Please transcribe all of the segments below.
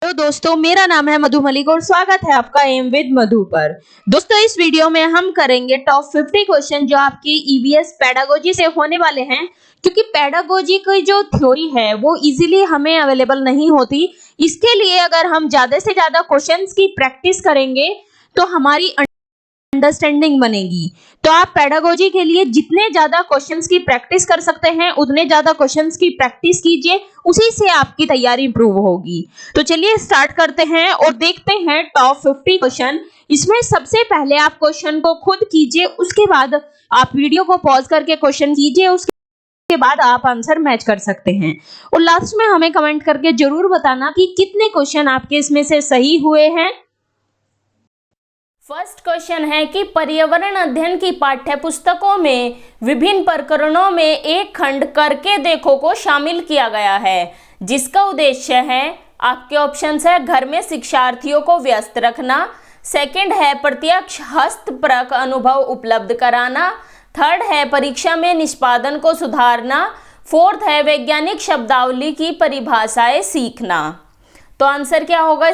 तो दोस्तों मेरा नाम है मधु मलिक और स्वागत है आपका एम विद मधु पर। दोस्तों इस वीडियो में हम करेंगे टॉप 50 क्वेश्चन जो आपकी ईवीएस पेडागोजी से होने वाले हैं, क्योंकि पेडागोजी की जो थ्योरी है वो इजीली हमें अवेलेबल नहीं होती। इसके लिए अगर हम ज्यादा से ज्यादा क्वेश्चंस की प्रैक्टिस करेंगे तो हमारी अंडरस्टैंडिंग बनेगी। तो आप पेडागोजी के लिए जितने ज्यादा क्वेश्चंस की प्रैक्टिस कर सकते हैं उतने ज्यादा क्वेश्चंस की प्रैक्टिस कीजिए, उसी से आपकी तैयारी इंप्रूव होगी। तो चलिए स्टार्ट करते हैं और देखते हैं टॉप 50 क्वेश्चन। इसमें सबसे पहले आप क्वेश्चन को खुद कीजिए, उसके बाद आप वीडियो को पॉज करके क्वेश्चन कीजिए, उसके बाद आप आंसर मैच कर सकते हैं। और लास्ट में हमें कमेंट करके जरूर बताना कि कितने क्वेश्चन आपके इसमें से सही हुए हैं। फर्स्ट क्वेश्चन है कि पर्यावरण अध्ययन की पाठ्य पुस्तकों में विभिन्न प्रकरणों में एक खंड करके देखो को शामिल किया गया है, जिसका उद्देश्य है, आपके ऑप्शंस है, घर में शिक्षार्थियों को व्यस्त रखना, सेकंड है प्रत्यक्ष हस्तपरक अनुभव उपलब्ध कराना, थर्ड है परीक्षा में निष्पादन को सुधारना, फोर्थ है वैज्ञानिक शब्दावली की परिभाषाएं सीखना। तो आंसर क्या होगा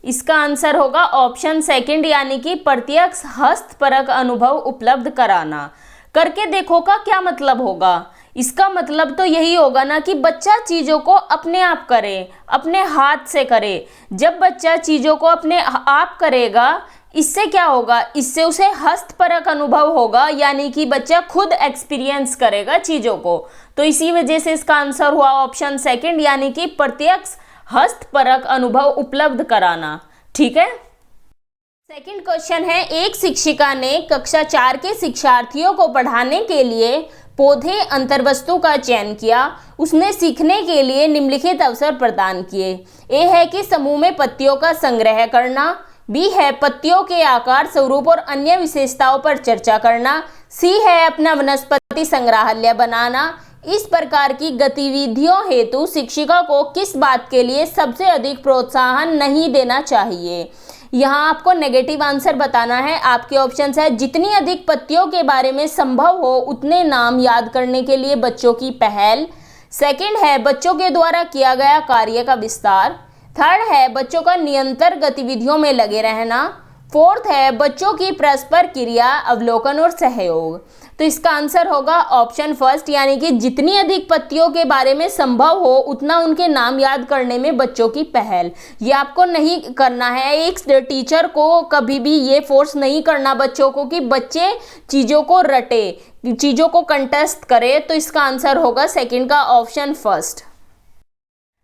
इसका आंसर होगा ऑप्शन सेकंड, यानी कि प्रत्यक्ष हस्तपरक अनुभव उपलब्ध कराना। करके देखो का क्या मतलब होगा? इसका मतलब तो यही होगा ना कि बच्चा चीज़ों को अपने आप करे, अपने हाथ से करे। जब बच्चा चीज़ों को अपने आप करेगा, इससे क्या होगा? इससे उसे हस्तपरक अनुभव होगा, यानी कि बच्चा खुद एक्सपीरियंस करेगा चीज़ों को। तो इसी वजह से इसका आंसर हुआ ऑप्शन सेकंड, यानी कि प्रत्यक्ष हस्तपरक अनुभव उपलब्ध कराना। ठीक है। सेकंड क्वेश्चन है, एक शिक्षिका ने कक्षा 4 के शिक्षार्थियों को पढ़ाने के लिए पौधे अंतर्वस्तु का चयन किया। उसने सीखने के लिए निम्नलिखित अवसर प्रदान किए। ए है कि समूह में पत्तियों का संग्रह करना, बी है पत्तियों के आकार, स्वरूप और अन्य विशेषताओं पर चर्चा करना, सी है अपना वनस्पति संग्रहालय बनाना। इस प्रकार की गतिविधियों हेतु शिक्षिका को किस बात के लिए सबसे अधिक प्रोत्साहन नहीं देना चाहिए? यहाँ आपको नेगेटिव आंसर बताना है। आपके ऑप्शंस है, जितनी अधिक पत्तियों के बारे में संभव हो उतने नाम याद करने के लिए बच्चों की पहल, सेकंड है बच्चों के द्वारा किया गया कार्य का विस्तार, थर्ड है बच्चों का निरंतर गतिविधियों में लगे रहना, फोर्थ है बच्चों की परस्पर क्रिया, अवलोकन और सहयोग। तो इसका आंसर होगा ऑप्शन फर्स्ट, यानी कि जितनी अधिक पत्तियों के बारे में संभव हो उतना उनके नाम याद करने में बच्चों की पहल। ये आपको नहीं करना है। एक टीचर को कभी भी ये फोर्स नहीं करना बच्चों को कि बच्चे चीज़ों को रटे, चीज़ों को कंटेस्ट करे। तो इसका आंसर होगा सेकंड का ऑप्शन फर्स्ट।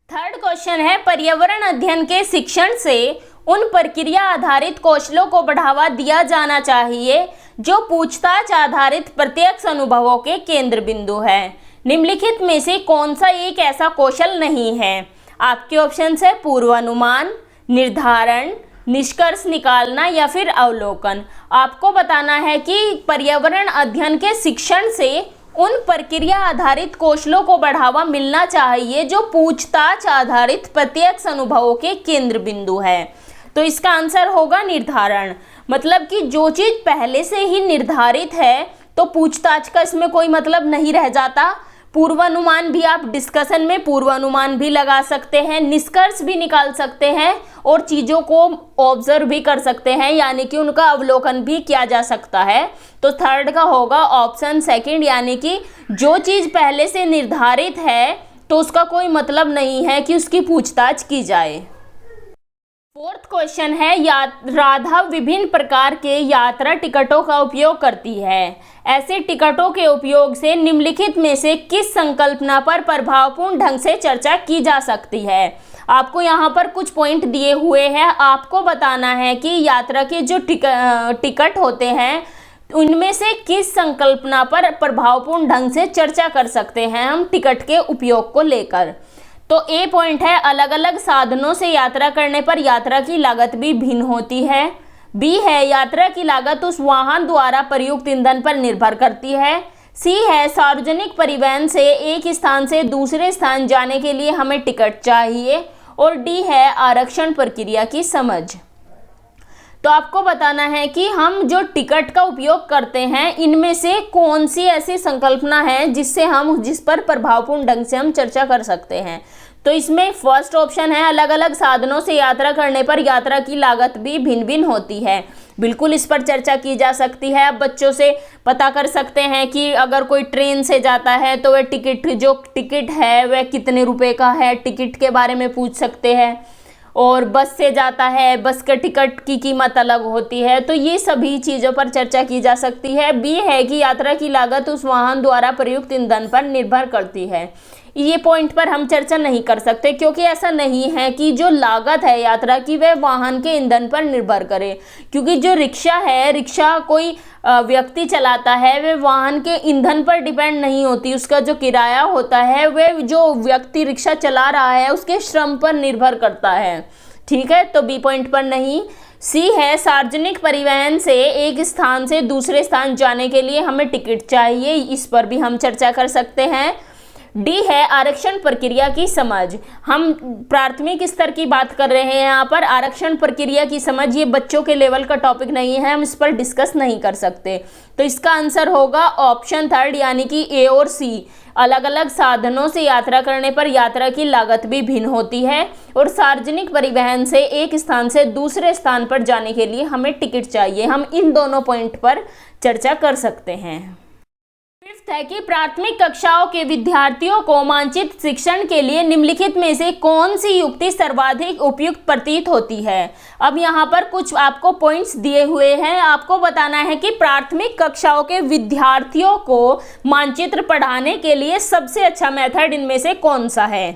थर्ड क्वेश्चन है, पर्यावरण अध्ययन के शिक्षण से उन प्रक्रिया आधारित कौशलों को बढ़ावा दिया जाना चाहिए जो पूछताछ आधारित प्रत्यक्ष अनुभवों के केंद्र बिंदु है। निम्नलिखित में से कौन सा एक ऐसा कौशल नहीं है? आपके ऑप्शंस है पूर्वानुमान, निर्धारण, निष्कर्ष निकालना या फिर अवलोकन। आपको बताना है कि पर्यावरण अध्ययन के शिक्षण से उन प्रक्रिया आधारित कौशलों को बढ़ावा मिलना चाहिए जो पूछताछ आधारित प्रत्यक्ष अनुभवों के केंद्र बिंदु है। तो इसका आंसर होगा निर्धारण। मतलब कि जो चीज़ पहले से ही निर्धारित है तो पूछताछ का इसमें कोई मतलब नहीं रह जाता। पूर्वानुमान भी आप डिस्कशन में पूर्वानुमान भी लगा सकते हैं, निष्कर्ष भी निकाल सकते हैं और चीज़ों को ऑब्जर्व भी कर सकते हैं, यानी कि उनका अवलोकन भी किया जा सकता है। तो थर्ड का होगा ऑप्शन सेकंड, यानी कि जो चीज़ पहले से निर्धारित है तो उसका कोई मतलब नहीं है कि उसकी पूछताछ की जाए। फोर्थ क्वेश्चन है, राधा विभिन्न प्रकार के यात्रा टिकटों का उपयोग करती है। ऐसे टिकटों के उपयोग से निम्नलिखित में से किस संकल्पना पर प्रभावपूर्ण ढंग से चर्चा की जा सकती है? आपको यहाँ पर कुछ पॉइंट दिए हुए हैं। आपको बताना है कि यात्रा के जो टिकट होते हैं उनमें से किस संकल्पना पर प्रभावपूर्ण ढंग से चर्चा कर सकते हैं हम टिकट के उपयोग को लेकर। तो ए पॉइंट है, अलग अलग साधनों से यात्रा करने पर यात्रा की लागत भी भिन्न होती है। बी है, यात्रा की लागत उस वाहन द्वारा प्रयुक्त ईंधन पर निर्भर करती है। सी है, सार्वजनिक परिवहन से एक स्थान से दूसरे स्थान जाने के लिए हमें टिकट चाहिए। और डी है, आरक्षण प्रक्रिया की समझ। तो आपको बताना है कि हम जो टिकट का उपयोग करते हैं इनमें से कौन सी ऐसी संकल्पना है जिस पर प्रभावपूर्ण ढंग से हम चर्चा कर सकते हैं। तो इसमें फर्स्ट ऑप्शन है अलग अलग साधनों से यात्रा करने पर यात्रा की लागत भी भिन्न भिन्न होती है। बिल्कुल इस पर चर्चा की जा सकती है। आप बच्चों से पता कर सकते हैं कि अगर कोई ट्रेन से जाता है तो वह टिकट है वह कितने रुपए का है, टिकट के बारे में पूछ सकते हैं। और बस से जाता है, बस के टिकट की कीमत अलग होती है। तो ये सभी चीज़ों पर चर्चा की जा सकती है। बी है कि यात्रा की लागत उस वाहन द्वारा प्रयुक्त ईंधन पर निर्भर करती है। ये पॉइंट पर हम चर्चा नहीं कर सकते क्योंकि ऐसा नहीं है कि जो लागत है यात्रा की वह वाहन के ईंधन पर निर्भर करे, क्योंकि जो रिक्शा है, रिक्शा कोई व्यक्ति चलाता है, वह वाहन के ईंधन पर डिपेंड नहीं होती। उसका जो किराया होता है वह जो व्यक्ति रिक्शा चला रहा है उसके श्रम पर निर्भर करता है। ठीक है, तो बी पॉइंट पर नहीं। सी है सार्वजनिक परिवहन से एक स्थान से दूसरे स्थान जाने के लिए हमें टिकट चाहिए, इस पर भी हम चर्चा कर सकते हैं। डी है आरक्षण प्रक्रिया की समझ। हम प्राथमिक स्तर की बात कर रहे हैं यहाँ पर। आरक्षण प्रक्रिया की समझ ये बच्चों के लेवल का टॉपिक नहीं है, हम इस पर डिस्कस नहीं कर सकते। तो इसका आंसर होगा ऑप्शन थर्ड यानी कि ए और सी। अलग अलग साधनों से यात्रा करने पर यात्रा की लागत भी भिन्न होती है और सार्वजनिक परिवहन से एक स्थान से दूसरे स्थान पर जाने के लिए हमें टिकट चाहिए। हम इन दोनों पॉइंट पर चर्चा कर सकते हैं। फिफ्थ है कि प्राथमिक कक्षाओं के विद्यार्थियों को मानचित्र शिक्षण के लिए निम्नलिखित में से कौन सी युक्ति सर्वाधिक उपयुक्त प्रतीत होती है। अब यहाँ पर कुछ आपको पॉइंट्स दिए हुए हैं, आपको बताना है कि प्राथमिक कक्षाओं के विद्यार्थियों को मानचित्र पढ़ाने के लिए सबसे अच्छा मेथड इनमें से कौन सा है।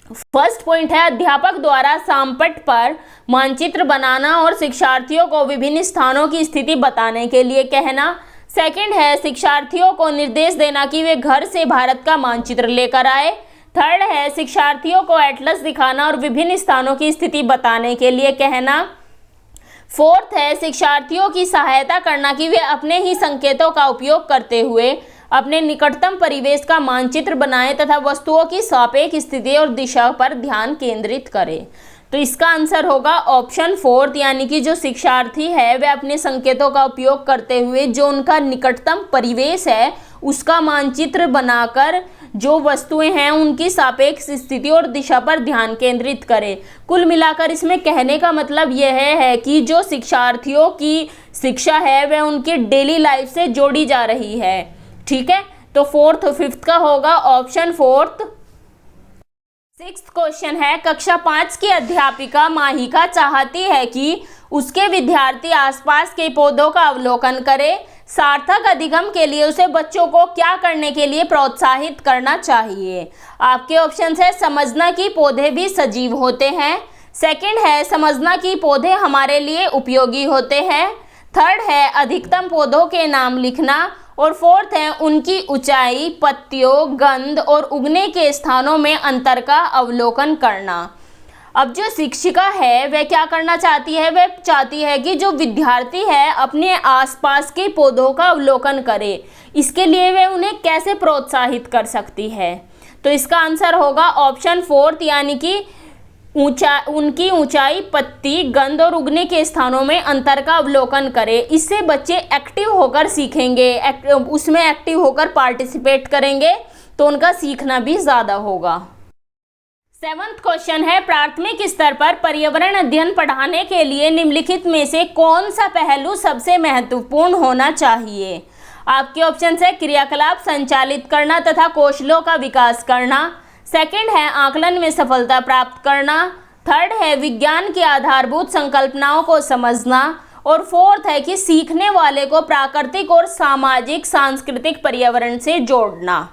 फर्स्ट पॉइंट है अध्यापक द्वारा सामपट पर मानचित्र बनाना और शिक्षार्थियों को विभिन्न स्थानों की स्थिति बताने के लिए कहना। सेकंड है शिक्षार्थियों को निर्देश देना कि वे घर से भारत का मानचित्र लेकर आए। थर्ड है शिक्षार्थियों को एटलस दिखाना और विभिन्न स्थानों की स्थिति बताने के लिए कहना। फोर्थ है शिक्षार्थियों की सहायता करना कि वे अपने ही संकेतों का उपयोग करते हुए अपने निकटतम परिवेश का मानचित्र बनाएं तथा वस्तुओं की सापेक्ष स्थिति और दिशा पर ध्यान केंद्रित करें। तो इसका आंसर होगा ऑप्शन फोर्थ यानी कि जो शिक्षार्थी है वह अपने संकेतों का उपयोग करते हुए जो उनका निकटतम परिवेश है उसका मानचित्र बनाकर जो वस्तुएं हैं उनकी सापेक्ष स्थिति और दिशा पर ध्यान केंद्रित करें। कुल मिलाकर इसमें कहने का मतलब यह है कि जो शिक्षार्थियों की शिक्षा है वह उनकी डेली लाइफ से जोड़ी जा रही है। ठीक है, तो फोर्थ फिफ्थ का होगा ऑप्शन फोर्थ। सिक्स्थ क्वेश्चन है कक्षा 5 की अध्यापिका माहिका चाहती है कि उसके विद्यार्थी आसपास के पौधों का अवलोकन करें। सार्थक अधिगम के लिए उसे बच्चों को क्या करने के लिए प्रोत्साहित करना चाहिए। आपके ऑप्शन है समझना कि पौधे भी सजीव होते हैं। सेकंड है समझना कि पौधे हमारे लिए उपयोगी होते हैं। थर्ड है अधिकतम पौधों के नाम लिखना और फोर्थ है उनकी ऊंचाई, पत्तियों, गंध और उगने के स्थानों में अंतर का अवलोकन करना। अब जो शिक्षिका है वह क्या करना चाहती है, वह चाहती है कि जो विद्यार्थी है अपने आसपास के पौधों का अवलोकन करे। इसके लिए वह उन्हें कैसे प्रोत्साहित कर सकती है। तो इसका आंसर होगा ऑप्शन फोर्थ यानी कि उनकी ऊंचाई, पत्ती, गंध और उगने के स्थानों में अंतर का अवलोकन करें। इससे बच्चे एक्टिव होकर सीखेंगे, उसमें एक्टिव होकर पार्टिसिपेट करेंगे तो उनका सीखना भी ज़्यादा होगा। सेवंथ क्वेश्चन है प्राथमिक स्तर पर पर्यावरण अध्ययन पढ़ाने के लिए निम्नलिखित में से कौन सा पहलू सबसे महत्वपूर्ण होना चाहिए। आपके ऑप्शन है क्रियाकलाप संचालित करना तथा कौशलों का विकास करना। सेकंड है आकलन में सफलता प्राप्त करना। थर्ड है विज्ञान की आधारभूत संकल्पनाओं को समझना और फोर्थ है कि सीखने वाले को प्राकृतिक और सामाजिक सांस्कृतिक पर्यावरण से जोड़ना।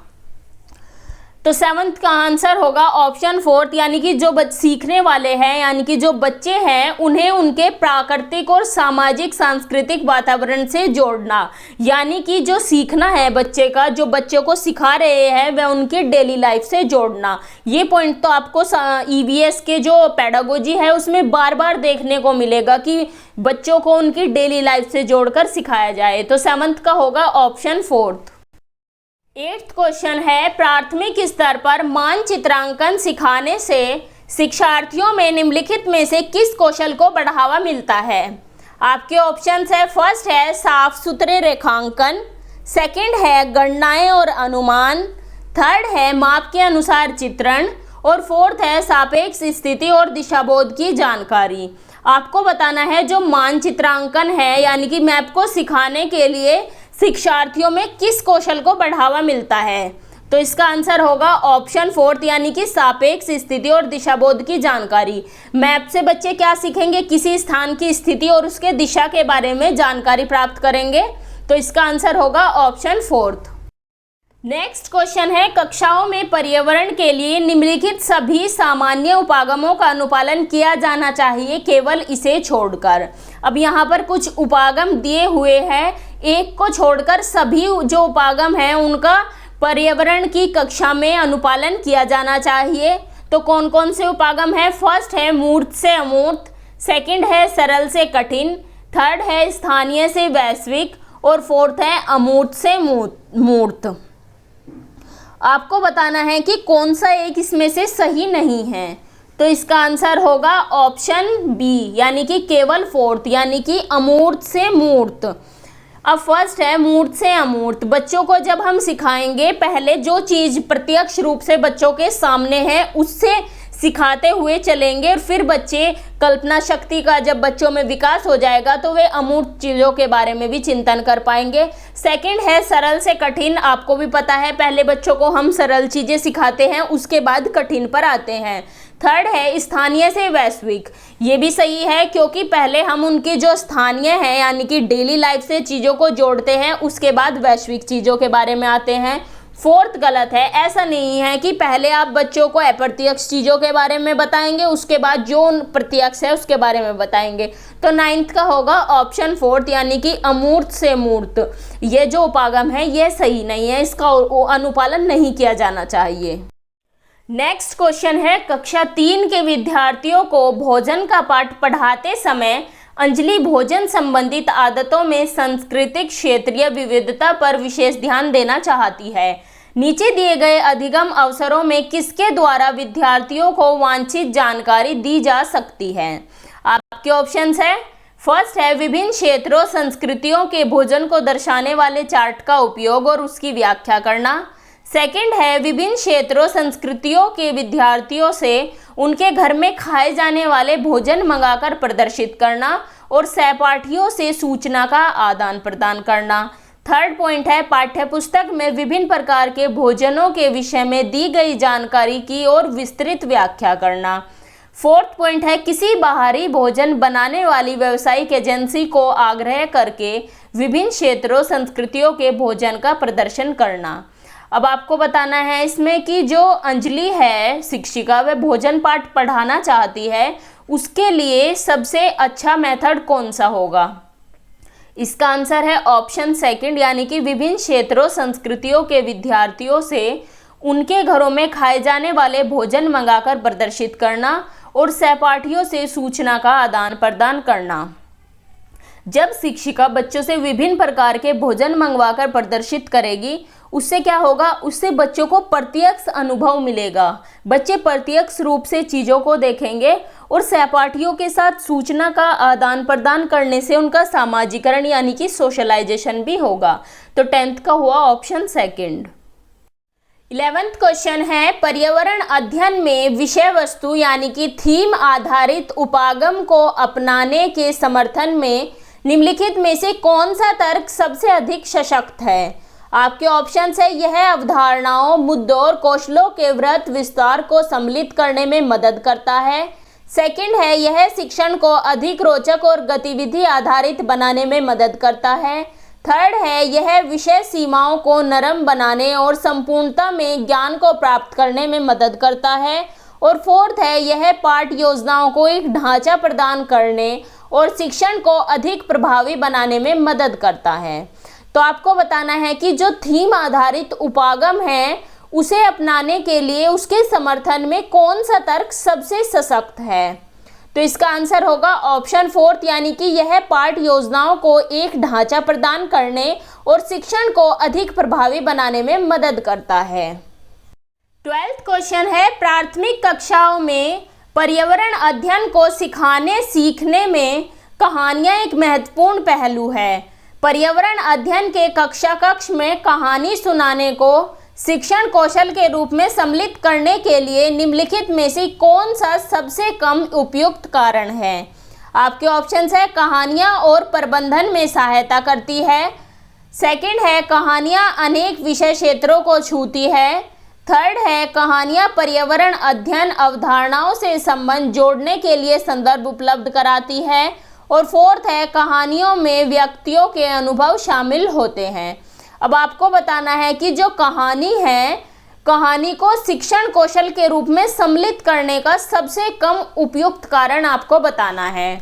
तो सेवंथ का आंसर होगा ऑप्शन फोर्थ यानी कि जो सीखने वाले हैं यानी कि जो बच्चे हैं उन्हें उनके प्राकृतिक और सामाजिक सांस्कृतिक वातावरण से जोड़ना। यानी कि जो सीखना है बच्चे का, जो बच्चों को सिखा रहे हैं वह उनकी डेली लाइफ से जोड़ना। ये पॉइंट तो आपको ईवीएस के जो पेडागोजी है उसमें बार बार देखने को मिलेगा कि बच्चों को उनकी डेली लाइफ से जोड़कर सिखाया जाए। तो सेवंथ का होगा ऑप्शन फोर्थ। एट्थ क्वेश्चन है प्राथमिक स्तर पर मानचित्रांकन सिखाने से शिक्षार्थियों में निम्नलिखित में से किस कौशल को बढ़ावा मिलता है। आपके ऑप्शंस है फर्स्ट है साफ सुथरे रेखांकन, सेकंड है गणनाएं और अनुमान, थर्ड है माप के अनुसार चित्रण और फोर्थ है सापेक्ष स्थिति और दिशाबोध की जानकारी। आपको बताना है जो मानचित्रांकन है यानी कि मैप को सिखाने के लिए शिक्षार्थियों में किस कौशल को बढ़ावा मिलता है। तो इसका आंसर होगा ऑप्शन फोर्थ यानी कि सापेक्ष स्थिति और दिशाबोध की जानकारी। मैप से बच्चे क्या सीखेंगे, किसी स्थान की स्थिति और उसके दिशा के बारे में जानकारी प्राप्त करेंगे। तो इसका आंसर होगा ऑप्शन फोर्थ। नेक्स्ट क्वेश्चन है कक्षाओं में पर्यावरण के लिए निम्नलिखित सभी सामान्य उपागमों का अनुपालन किया जाना चाहिए केवल इसे छोड़कर। अब यहाँ पर कुछ उपागम दिए हुए हैं, एक को छोड़कर सभी जो उपागम हैं उनका पर्यावरण की कक्षा में अनुपालन किया जाना चाहिए। तो कौन कौन से उपागम है? फर्स्ट है मूर्त से अमूर्त, सेकंड है सरल से कठिन, थर्ड है स्थानीय से वैश्विक और फोर्थ है अमूर्त से मूर्त। आपको बताना है कि कौन सा एक इसमें से सही नहीं है। तो इसका आंसर होगा ऑप्शन बी यानी कि केवल फोर्थ यानी कि अमूर्त से मूर्त। अब फर्स्ट है मूर्त से अमूर्त। बच्चों को जब हम सिखाएंगे पहले जो चीज़ प्रत्यक्ष रूप से बच्चों के सामने है उससे सिखाते हुए चलेंगे और फिर बच्चे कल्पना शक्ति का जब बच्चों में विकास हो जाएगा तो वे अमूर्त चीज़ों के बारे में भी चिंतन कर पाएंगे। सेकंड है सरल से कठिन। आपको भी पता है पहले बच्चों को हम सरल चीज़ें सिखाते हैं उसके बाद कठिन पर आते हैं। थर्ड है स्थानीय से वैश्विक। ये भी सही है क्योंकि पहले हम उनकी जो स्थानीय है यानी कि डेली लाइफ से चीज़ों को जोड़ते हैं उसके बाद वैश्विक चीज़ों के बारे में आते हैं। फोर्थ गलत है, ऐसा नहीं है कि पहले आप बच्चों को अप्रत्यक्ष चीज़ों के बारे में बताएंगे उसके बाद जो प्रत्यक्ष है उसके बारे में बताएंगे। तो नाइन्थ का होगा ऑप्शन फोर्थ यानी कि अमूर्त से मूर्त। ये जो उपागम है ये सही नहीं है, इसका अनुपालन नहीं किया जाना चाहिए। नेक्स्ट क्वेश्चन है कक्षा 3 के विद्यार्थियों को भोजन का पाठ पढ़ाते समय अंजलि भोजन संबंधित आदतों में सांस्कृतिक क्षेत्रीय विविधता पर विशेष ध्यान देना चाहती है। नीचे दिए गए अधिगम अवसरों में किसके द्वारा विद्यार्थियों को वांछित जानकारी दी जा सकती है? आपके ऑप्शंस है फर्स्ट है विभिन्न क्षेत्रों संस्कृतियों के भोजन को दर्शाने वाले चार्ट का उपयोग और उसकी व्याख्या करना। सेकंड है विभिन्न क्षेत्रों संस्कृतियों के विद्यार्थियों से उनके घर में खाए जाने वाले भोजन मंगाकर प्रदर्शित करना और सहपाठियों से सूचना का आदान प्रदान करना। थर्ड पॉइंट है पाठ्यपुस्तक में विभिन्न प्रकार के भोजनों के विषय में दी गई जानकारी की और विस्तृत व्याख्या करना। फोर्थ पॉइंट है किसी बाहरी भोजन बनाने वाली व्यावसायिक एजेंसी को आग्रह करके विभिन्न क्षेत्रों संस्कृतियों के भोजन का प्रदर्शन करना। अब आपको बताना है इसमें कि जो अंजलि है शिक्षिका वह भोजन पाठ पढ़ाना चाहती है उसके लिए सबसे अच्छा मेथड कौन सा होगा? इसका आंसर है ऑप्शन सेकंड यानी कि विभिन्न क्षेत्रों संस्कृतियों के विद्यार्थियों से उनके घरों में खाए जाने वाले भोजन मंगाकर प्रदर्शित करना और सहपाठियों से सूचना का आदान प्रदान करना। जब शिक्षिका बच्चों से विभिन्न प्रकार के भोजन मंगवाकर प्रदर्शित करेगी उससे क्या होगा, उससे बच्चों को प्रत्यक्ष अनुभव मिलेगा। बच्चे प्रत्यक्ष रूप से चीज़ों को देखेंगे और सहपाठियों के साथ सूचना का आदान प्रदान करने से उनका सामाजिकरण यानी कि सोशलाइजेशन भी होगा। तो 10th का हुआ ऑप्शन सेकंड। 11th क्वेश्चन है पर्यावरण अध्ययन में विषय वस्तु यानी कि थीम आधारित उपागम को अपनाने के समर्थन में निम्नलिखित में से कौन सा तर्क सबसे अधिक सशक्त है? आपके ऑप्शंस है यह अवधारणाओं मुद्दों और कौशलों के वृहत विस्तार को सम्मिलित करने में मदद करता है। सेकंड है यह शिक्षण को अधिक रोचक और गतिविधि आधारित बनाने में मदद करता है। थर्ड है यह विषय सीमाओं को नरम बनाने और संपूर्णता में ज्ञान को प्राप्त करने में मदद करता है। और फोर्थ है यह पाठ योजनाओं को एक ढांचा प्रदान करने और शिक्षण को अधिक प्रभावी बनाने में मदद करता है। तो आपको बताना है कि जो थीम आधारित उपागम है उसे अपनाने के लिए उसके समर्थन में कौन सा तर्क सबसे सशक्त है? तो इसका आंसर होगा ऑप्शन फोर्थ यानी कि यह पाठ योजनाओं को एक ढांचा प्रदान करने और शिक्षण को अधिक प्रभावी बनाने में मदद करता है। 12th क्वेश्चन है प्राथमिक कक्षाओं में पर्यावरण अध्ययन को सिखाने सीखने में कहानियां एक महत्वपूर्ण पहलू है। पर्यावरण अध्ययन के कक्षा कक्ष में कहानी सुनाने को शिक्षण कौशल के रूप में सम्मिलित करने के लिए निम्नलिखित में से कौन सा सबसे कम उपयुक्त कारण है? आपके ऑप्शंस है कहानियां और प्रबंधन में सहायता करती है, सेकंड है कहानियां अनेक विषय क्षेत्रों को छूती है, थर्ड है कहानियां पर्यावरण अध्ययन अवधारणाओं से संबंध जोड़ने के लिए संदर्भ उपलब्ध कराती है, और फोर्थ है कहानियों में व्यक्तियों के अनुभव शामिल होते हैं। अब आपको बताना है कि जो कहानी है, कहानी को शिक्षण कौशल के रूप में सम्मिलित करने का सबसे कम उपयुक्त कारण आपको बताना है।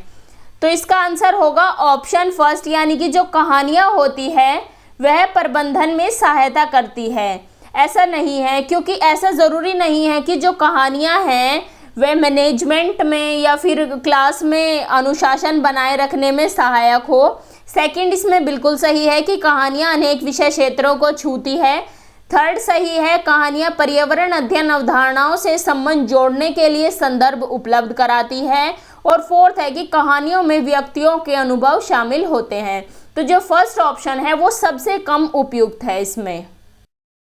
तो इसका आंसर होगा ऑप्शन फर्स्ट, यानी कि जो कहानियां होती है वह प्रबंधन में सहायता करती है। ऐसा नहीं है, क्योंकि ऐसा ज़रूरी नहीं है कि जो कहानियां हैं वह मैनेजमेंट में या फिर क्लास में अनुशासन बनाए रखने में सहायक हो। सेकंड इसमें बिल्कुल सही है कि कहानियां अनेक विषय क्षेत्रों को छूती है। थर्ड सही है कहानियां पर्यावरण अध्ययन अवधारणाओं से संबंध जोड़ने के लिए संदर्भ उपलब्ध कराती है, और फोर्थ है कि कहानियों में व्यक्तियों के अनुभव शामिल होते हैं। तो जो फर्स्ट ऑप्शन है वो सबसे कम उपयुक्त है इसमें।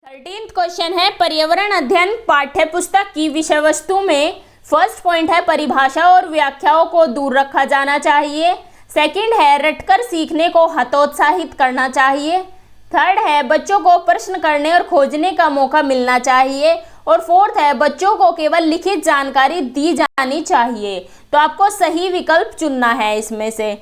13th क्वेश्चन है पर्यावरण अध्ययन पाठ्य पुस्तक की विषय वस्तु में फर्स्ट पॉइंट है परिभाषा और व्याख्याओं को दूर रखा जाना चाहिए, सेकंड है रटकर सीखने को हतोत्साहित करना चाहिए, थर्ड है बच्चों को प्रश्न करने और खोजने का मौका मिलना चाहिए, और फोर्थ है बच्चों को केवल लिखित जानकारी दी जानी चाहिए। तो आपको सही विकल्प चुनना है इसमें से।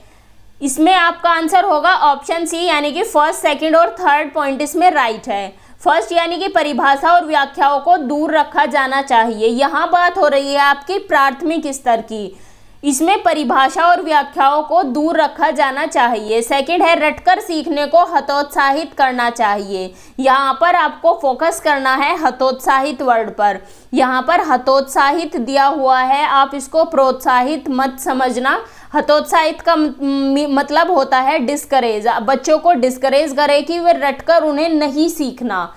इसमें आपका आंसर होगा ऑप्शन सी, यानी कि फर्स्ट, सेकंड और थर्ड पॉइंट इसमें राइट है। फर्स्ट यानी कि परिभाषा और व्याख्याओं को दूर रखा जाना चाहिए। यहाँ बात हो रही है आपकी प्राथमिक स्तर की, इसमें परिभाषा और व्याख्याओं को दूर रखा जाना चाहिए। सेकंड है रटकर सीखने को हतोत्साहित करना चाहिए। यहाँ पर आपको फोकस करना है हतोत्साहित वर्ड पर। यहाँ पर हतोत्साहित दिया हुआ है, आप इसको प्रोत्साहित मत समझना। हतोत्साहित का मतलब होता है डिस्करेज, बच्चों को डिस्करेज करे कि वे रटकर उन्हें नहीं सीखना।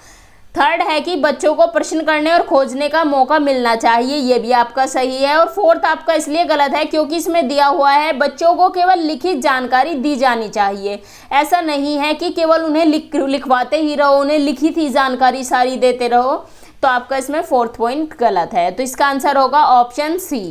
थर्ड है कि बच्चों को प्रश्न करने और खोजने का मौका मिलना चाहिए, ये भी आपका सही है। और फोर्थ आपका इसलिए गलत है क्योंकि इसमें दिया हुआ है बच्चों को केवल लिखित जानकारी दी जानी चाहिए। ऐसा नहीं है कि केवल उन्हें लिखवाते ही रहो, उन्हें लिखित ही जानकारी सारी देते रहो। तो आपका इसमें फोर्थ पॉइंट गलत है। तो इसका आंसर होगा ऑप्शन सी।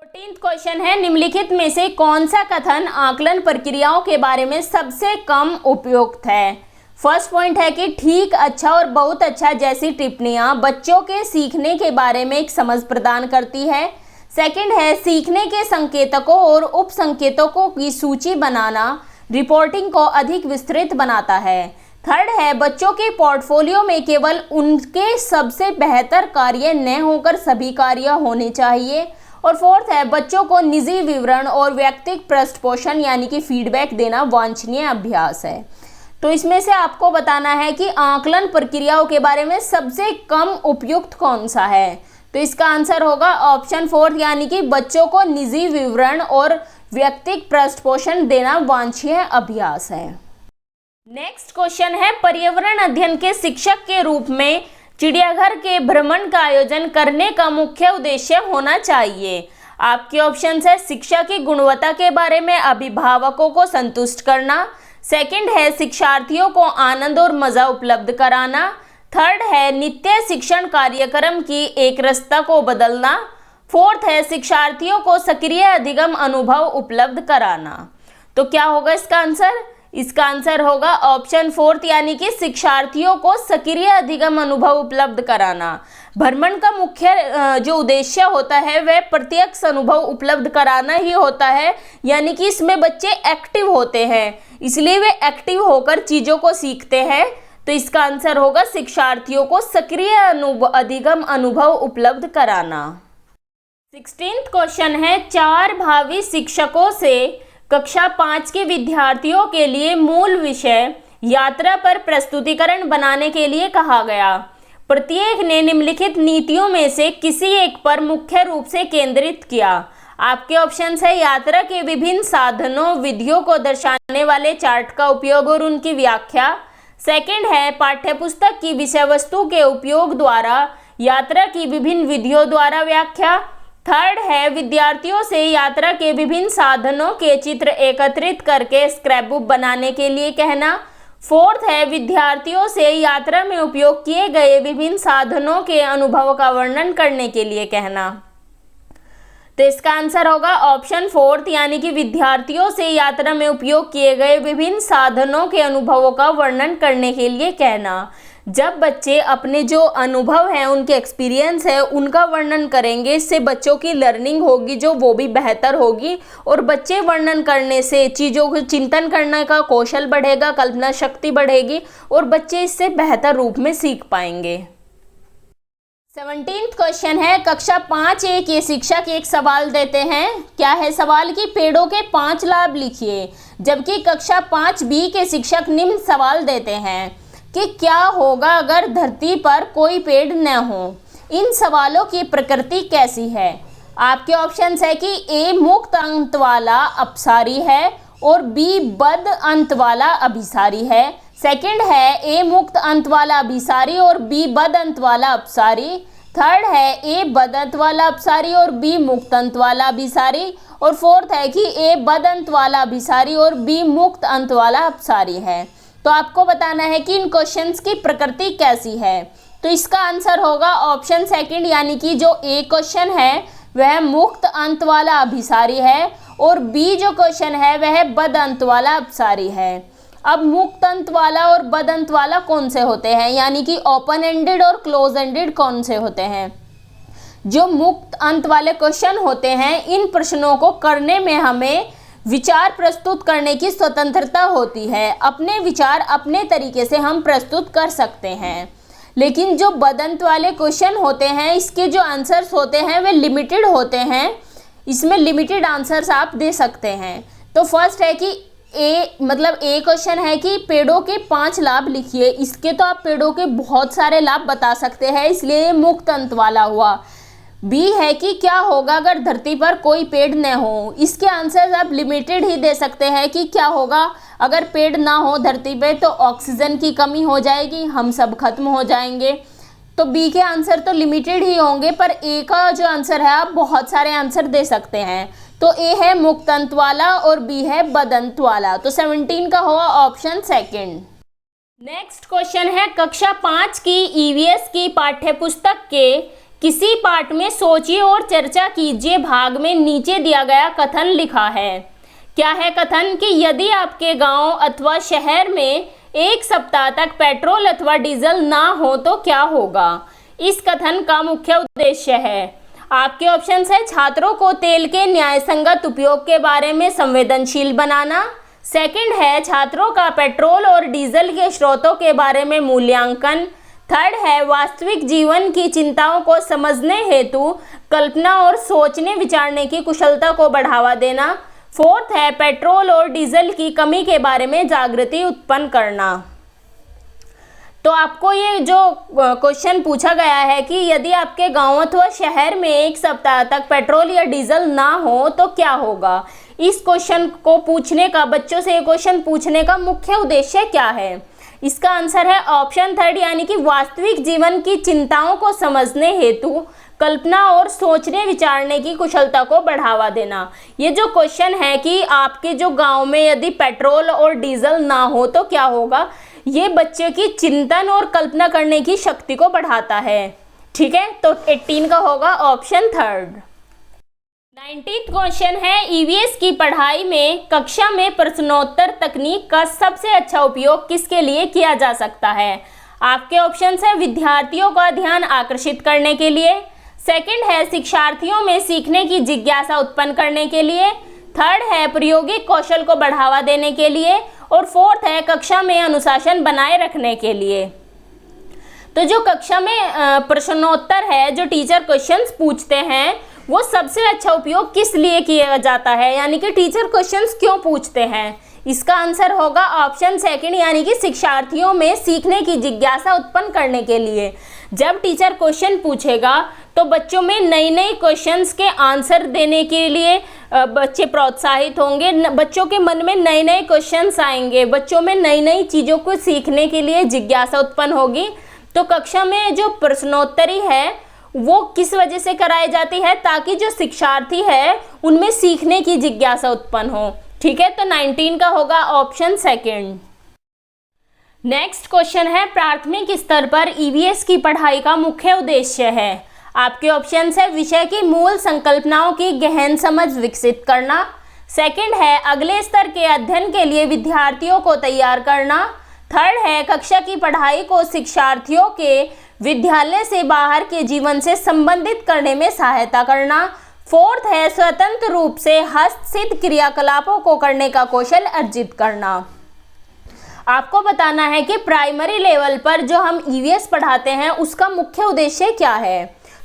14th क्वेश्चन है निम्नलिखित में से कौन सा कथन आकलन प्रक्रियाओं के बारे में सबसे कम उपयुक्त है? फर्स्ट पॉइंट है कि ठीक, अच्छा और बहुत अच्छा जैसी टिप्पणियां बच्चों के सीखने के बारे में एक समझ प्रदान करती है। सेकंड है सीखने के संकेतकों और उप संकेतकों की सूची बनाना रिपोर्टिंग को अधिक विस्तृत बनाता है। थर्ड है बच्चों के पोर्टफोलियो में केवल उनके सबसे बेहतर कार्य न होकर सभी कार्य होने चाहिए। और फोर्थ है बच्चों को निजी विवरण और व्यक्तिगत पृष्ठपोषण यानी कि फीडबैक देना वांछनीय अभ्यास है। तो इसमें से आपको बताना है कि आकलन प्रक्रियाओं के बारे में सबसे कम उपयुक्त कौन सा है। तो इसका आंसर होगा ऑप्शन फोर्थ, यानी कि बच्चों को निजी विवरण और व्यक्तिगत पृष्ठपोषण देना वांछनीय अभ्यास है। नेक्स्ट क्वेश्चन है पर्यावरण अध्ययन के शिक्षक के रूप में चिड़ियाघर के भ्रमण का आयोजन करने का मुख्य उद्देश्य होना चाहिए। आपके ऑप्शन है शिक्षा की गुणवत्ता के बारे में अभिभावकों को संतुष्ट करना, सेकंड है शिक्षार्थियों को आनंद और मजा उपलब्ध कराना, थर्ड है नित्य शिक्षण कार्यक्रम की एकरसता को बदलना, फोर्थ है शिक्षार्थियों को सक्रिय अधिगम अनुभव उपलब्ध कराना। तो क्या होगा इसका आंसर? इसका आंसर होगा ऑप्शन फोर्थ, यानी कि शिक्षार्थियों को सक्रिय अधिगम अनुभव उपलब्ध कराना। भ्रमण का मुख्य जो उद्देश्य होता है वह प्रत्यक्ष अनुभव उपलब्ध कराना ही होता है, यानी कि इसमें बच्चे एक्टिव होते हैं, इसलिए वे एक्टिव होकर चीज़ों को सीखते हैं। तो इसका आंसर होगा शिक्षार्थियों को सक्रिय अधिगम अनुभव उपलब्ध कराना। 16th क्वेश्चन है 4 भावी शिक्षकों से कक्षा 5 के विद्यार्थियों के लिए मूल विषय यात्रा पर प्रस्तुतिकरण बनाने के लिए कहा गया। प्रत्येक ने निम्नलिखित नीतियों में से किसी एक पर मुख्य रूप से केंद्रित किया। आपके ऑप्शंस है यात्रा के विभिन्न साधनों विधियों को दर्शाने वाले चार्ट का उपयोग और उनकी व्याख्या, सेकंड है पाठ्यपुस्तक की विषय वस्तु के उपयोग द्वारा यात्रा की विभिन्न विधियों द्वारा व्याख्या, थर्ड है विद्यार्थियों से यात्रा के विभिन्न साधनों के चित्र एकत्रित करके स्क्रैपबुक बनाने के लिए कहना, फोर्थ है विद्यार्थियों से यात्रा में उपयोग किए गए विभिन्न साधनों के अनुभव का वर्णन करने के लिए कहना। तो इसका आंसर होगा ऑप्शन फोर्थ, यानी कि विद्यार्थियों से यात्रा में उपयोग किए गए विभिन्न साधनों के अनुभवों का वर्णन करने के लिए कहना। जब बच्चे अपने जो अनुभव हैं, उनके एक्सपीरियंस है, उनका वर्णन करेंगे, इससे बच्चों की लर्निंग होगी जो वो भी बेहतर होगी, और बच्चे वर्णन करने से चीज़ों को चिंतन करने का कौशल बढ़ेगा, कल्पना शक्ति बढ़ेगी और बच्चे इससे बेहतर रूप में सीख पाएंगे। 17th क्वेश्चन है, कक्षा 5A के शिक्षक एक सवाल देते हैं। क्या है सवाल? कि पेड़ों के 5 लाभ लिखिए। जबकि कक्षा 5B के शिक्षक निम्न सवाल देते हैं कि क्या होगा अगर धरती पर कोई पेड़ न हो। इन सवालों की प्रकृति कैसी है? आपके ऑप्शंस है कि ए मुक्त अंत वाला अपसारी है और बी बद अंत वाला अभिसारी है। सेकंड है ए मुक्त अंत वाला अभिसारी और बी बद अंत वाला अपसारी। थर्ड है ए बद अंत वाला अपसारी और बी मुक्त अंत वाला अभिसारी। और फोर्थ है कि ए बद अंत वाला अभिसारी और बी मुक्त अंत वाला अपसारी है। तो आपको बताना है कि इन क्वेश्चंस की प्रकृति कैसी है। तो इसका आंसर होगा ऑप्शन सेकंड, यानी कि जो ए क्वेश्चन है वह मुक्त अंत वाला अभिसारी है और बी जो क्वेश्चन है वह बद अंत वाला अपसारी है। अब मुक्त अंत वाला और बद अंत वाला कौन से होते हैं, यानी कि ओपन एंडेड और क्लोज एंडेड कौन से होते हैं? जो मुक्त अंत वाले क्वेश्चन होते हैं, इन प्रश्नों को करने में हमें विचार प्रस्तुत करने की स्वतंत्रता होती है। अपने विचार अपने तरीके से हम प्रस्तुत कर सकते हैं। लेकिन जो बदंत वाले क्वेश्चन होते हैं, इसके जो आंसर्स होते हैं वे लिमिटेड होते हैं। इसमें लिमिटेड आंसर्स आप दे सकते हैं। तो फर्स्ट है कि ए क्वेश्चन है कि पेड़ों के 5 लाभ लिखिए। इसके तो आप पेड़ों के बहुत सारे लाभ बता सकते हैं, इसलिए ये मुक्त अंत वाला हुआ। बी है कि क्या होगा अगर धरती पर कोई पेड़ न हो। इसके आंसर आप लिमिटेड ही दे सकते हैं कि क्या होगा अगर पेड़ ना हो धरती पे, तो ऑक्सीजन की कमी हो जाएगी, हम सब खत्म हो जाएंगे। तो बी के आंसर तो लिमिटेड ही होंगे, पर ए का जो आंसर है आप बहुत सारे आंसर दे सकते हैं। तो ए है मुक्त अंत वाला और बी है बदंत वाला। तो 17 का होगा ऑप्शन सेकंड। नेक्स्ट क्वेश्चन है, कक्षा 5 की ईवीएस की पाठ्य पुस्तक के किसी पाठ में सोचिए और चर्चा कीजिए भाग में नीचे दिया गया कथन लिखा है। क्या है कथन? कि यदि आपके गांव अथवा शहर में एक सप्ताह तक पेट्रोल अथवा डीजल ना हो तो क्या होगा। इस कथन का मुख्य उद्देश्य है। आपके ऑप्शंस है छात्रों को तेल के न्यायसंगत उपयोग के बारे में संवेदनशील बनाना। सेकंड है छात्रों का पेट्रोल और डीजल के स्रोतों के बारे में मूल्यांकन। थर्ड है वास्तविक जीवन की चिंताओं को समझने हेतु कल्पना और सोचने विचारने की कुशलता को बढ़ावा देना। फोर्थ है पेट्रोल और डीजल की कमी के बारे में जागृति उत्पन्न करना। तो आपको ये जो क्वेश्चन पूछा गया है कि यदि आपके गांव अथवा शहर में एक सप्ताह तक पेट्रोल या डीजल ना हो तो क्या होगा। इस क्वेश्चन को पूछने का, बच्चों से ये क्वेश्चन पूछने का मुख्य उद्देश्य क्या है। इसका आंसर है ऑप्शन थर्ड, यानी कि वास्तविक जीवन की चिंताओं को समझने हेतु कल्पना और सोचने विचारने की कुशलता को बढ़ावा देना। ये जो क्वेश्चन है कि आपके जो गांव में यदि पेट्रोल और डीजल ना हो तो क्या होगा, ये बच्चे की चिंतन और कल्पना करने की शक्ति को बढ़ाता है। ठीक है, तो 18 का होगा ऑप्शन थर्ड। 19th क्वेश्चन है, ईवीएस की पढ़ाई में कक्षा में प्रश्नोत्तर तकनीक का सबसे अच्छा उपयोग किसके लिए किया जा सकता है। आपके ऑप्शंस है विद्यार्थियों का ध्यान आकर्षित करने के लिए। सेकंड है शिक्षार्थियों में सीखने की जिज्ञासा उत्पन्न करने के लिए। थर्ड है प्रायोगिक कौशल को बढ़ावा देने के लिए। और फोर्थ है कक्षा में अनुशासन बनाए रखने के लिए। तो जो कक्षा में प्रश्नोत्तर है, जो टीचर क्वेश्चंस पूछते हैं, वो सबसे अच्छा उपयोग किस लिए किया जाता है, यानी कि टीचर क्वेश्चंस क्यों पूछते हैं। इसका आंसर होगा ऑप्शन सेकंड, यानी कि शिक्षार्थियों में सीखने की जिज्ञासा उत्पन्न करने के लिए। जब टीचर क्वेश्चन पूछेगा तो बच्चों में नई नई क्वेश्चंस के आंसर देने के लिए बच्चे प्रोत्साहित होंगे। बच्चों के मन में नए नए क्वेश्चंस आएंगे, बच्चों में नई नई चीज़ों को सीखने के लिए जिज्ञासा उत्पन्न होगी। तो कक्षा में जो प्रश्नोत्तरी है वो किस वजह से कराई जाती है, ताकि जो शिक्षार्थी है उनमें सीखने की जिज्ञासा उत्पन्न हो। ठीक है, तो 19 का होगा ऑप्शन सेकंड। नेक्स्ट क्वेश्चन है, प्राथमिक स्तर पर ईवीएस की पढ़ाई का मुख्य उद्देश्य है। आपके ऑप्शंस है विषय की मूल संकल्पनाओं की गहन समझ विकसित करना, सेकंड है अगले स्तर के अध्ययन के लिए विद्यार्थियों को तैयार करना, थर्ड है कक्षा की पढ़ाई को शिक्षार्थियों के विद्यालय से बाहर के जीवन से संबंधित करने में सहायता करना, फोर्थ है स्वतंत्र रूप से हस्तसिद्ध क्रियाकलापों को करने का कौशल अर्जित करना। आपको बताना है कि प्राइमरी लेवल पर जो हम ईवीएस पढ़ाते हैं उसका मुख्य उद्देश्य क्या है।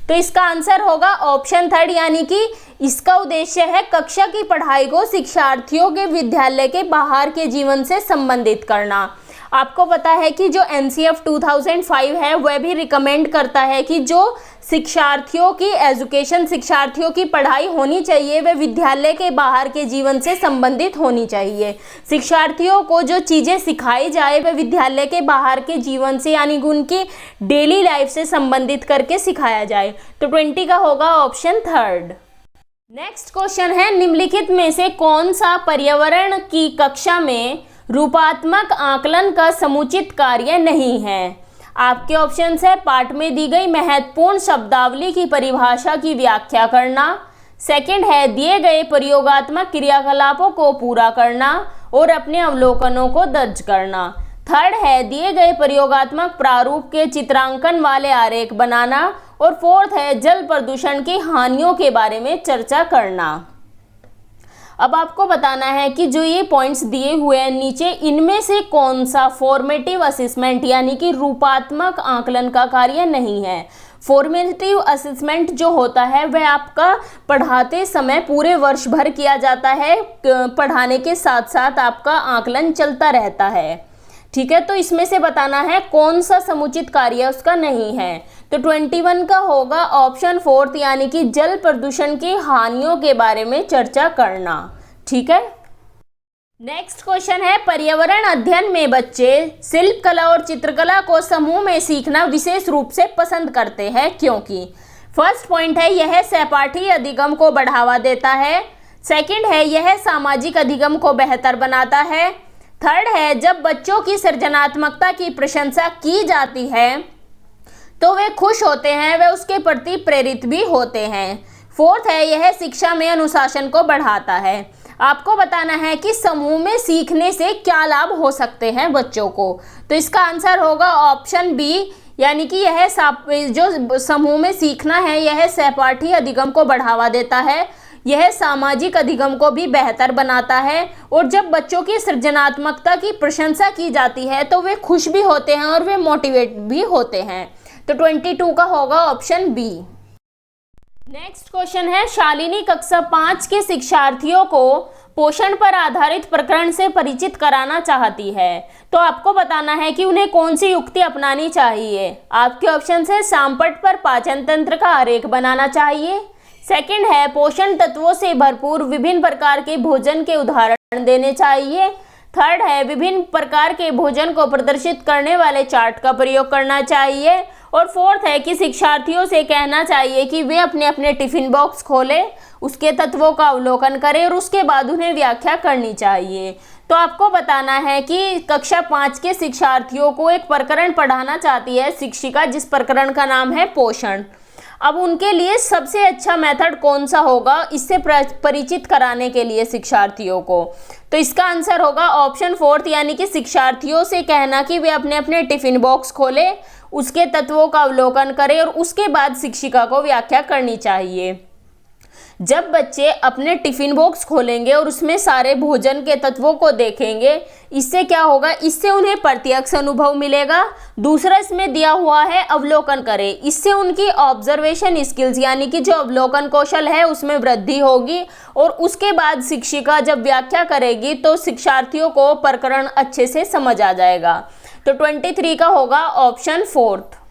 तो इसका आंसर होगा ऑप्शन थर्ड, यानी कि इसका उद्देश्य है कक्षा की पढ़ाई को शिक्षार्थियों के विद्यालय के बाहर के जीवन से संबंधित करना। आपको पता है कि जो एनसीएफ 2005 है वह भी रिकमेंड करता है कि जो शिक्षार्थियों की एजुकेशन, शिक्षार्थियों की पढ़ाई होनी चाहिए वह विद्यालय के बाहर के जीवन से संबंधित होनी चाहिए। शिक्षार्थियों को जो चीज़ें सिखाई जाए वह विद्यालय के बाहर के जीवन से, यानी कि उनकी डेली लाइफ से संबंधित करके सिखाया जाए। तो 20 का होगा ऑप्शन थर्ड। नेक्स्ट क्वेश्चन है, निम्नलिखित में से कौन सा पर्यावरण की कक्षा में रूपात्मक आकलन का समुचित कार्य नहीं है। आपके ऑप्शंस है पाठ में दी गई महत्वपूर्ण शब्दावली की परिभाषा की व्याख्या करना, सेकंड है दिए गए प्रयोगात्मक क्रियाकलापों को पूरा करना और अपने अवलोकनों को दर्ज करना, थर्ड है दिए गए प्रयोगात्मक प्रारूप के चित्रांकन वाले आरेख बनाना और फोर्थ है जल प्रदूषण की हानियों के बारे में चर्चा करना। अब आपको बताना है कि जो ये पॉइंट्स दिए हुए हैं नीचे, इनमें से कौन सा फॉर्मेटिव असेसमेंट यानी कि रूपात्मक आकलन का कार्य नहीं है। फॉर्मेटिव असेसमेंट जो होता है वह आपका पढ़ाते समय पूरे वर्ष भर किया जाता है, पढ़ाने के साथ साथ आपका आकलन चलता रहता है, ठीक है। तो इसमें से बताना है कौन सा समुचित कार्य उसका नहीं है। तो 21 का होगा ऑप्शन फोर्थ, यानी कि जल प्रदूषण की हानियों के बारे में चर्चा करना, ठीक है। नेक्स्ट क्वेश्चन है, पर्यावरण अध्ययन में बच्चे शिल्प कला और चित्रकला को समूह में सीखना विशेष रूप से पसंद करते हैं क्योंकि। फर्स्ट पॉइंट है यह सहपाठी अधिगम को बढ़ावा देता है, सेकंड है यह सामाजिक अधिगम को बेहतर बनाता है, थर्ड है जब बच्चों की सृजनात्मकता की प्रशंसा की जाती है तो वे खुश होते हैं, वे उसके प्रति प्रेरित भी होते हैं, फोर्थ है यह शिक्षा में अनुशासन को बढ़ाता है। आपको बताना है कि समूह में सीखने से क्या लाभ हो सकते हैं बच्चों को। तो इसका आंसर होगा ऑप्शन बी, यानी कि यह जो समूह में सीखना है यह सहपाठी अधिगम को बढ़ावा देता है, यह सामाजिक अधिगम को भी बेहतर बनाता है और जब बच्चों की सृजनात्मकता की प्रशंसा की जाती है तो वे खुश भी होते हैं और वे मोटिवेट भी होते हैं। तो 22 का होगा ऑप्शन बी। नेक्स्ट क्वेश्चन है, शालिनी कक्षा 5 के शिक्षार्थियों को पोषण पर आधारित प्रकरण से परिचित कराना चाहती है। तो आपको बताना है कि उन्हें कौन सी युक्ति अपनानी चाहिए। आपके ऑप्शन है सांपट पर पाचन तंत्र का आरेख बनाना चाहिए, सेकंड है पोषण तत्वों से भरपूर विभिन्न प्रकार के भोजन के उदाहरण देने चाहिए, थर्ड है विभिन्न प्रकार के भोजन को प्रदर्शित करने वाले चार्ट का प्रयोग करना चाहिए और फोर्थ है कि शिक्षार्थियों से कहना चाहिए कि वे अपने अपने टिफिन बॉक्स खोलें, उसके तत्वों का अवलोकन करें और उसके बाद उन्हें व्याख्या करनी चाहिए। तो आपको बताना है कि कक्षा 5 के शिक्षार्थियों को एक प्रकरण पढ़ाना चाहती है शिक्षिका, जिस प्रकरण का नाम है पोषण। अब उनके लिए सबसे अच्छा मेथड कौन सा होगा इससे परिचित कराने के लिए शिक्षार्थियों को। तो इसका आंसर होगा ऑप्शन फोर्थ, यानी कि शिक्षार्थियों से कहना कि वे अपने अपने टिफिन बॉक्स खोलें, उसके तत्वों का अवलोकन करें और उसके बाद शिक्षिका को व्याख्या करनी चाहिए। जब बच्चे अपने टिफिन बॉक्स खोलेंगे और उसमें सारे भोजन के तत्वों को देखेंगे, इससे क्या होगा, इससे उन्हें प्रत्यक्ष अनुभव मिलेगा। दूसरा इसमें दिया हुआ है अवलोकन करें, इससे उनकी ऑब्जर्वेशन स्किल्स यानी कि जो अवलोकन कौशल है उसमें वृद्धि होगी और उसके बाद शिक्षिका जब व्याख्या करेगी तो शिक्षार्थियों को प्रकरण अच्छे से समझ आ जाएगा। तो 23 का होगा ऑप्शन फोर्थ।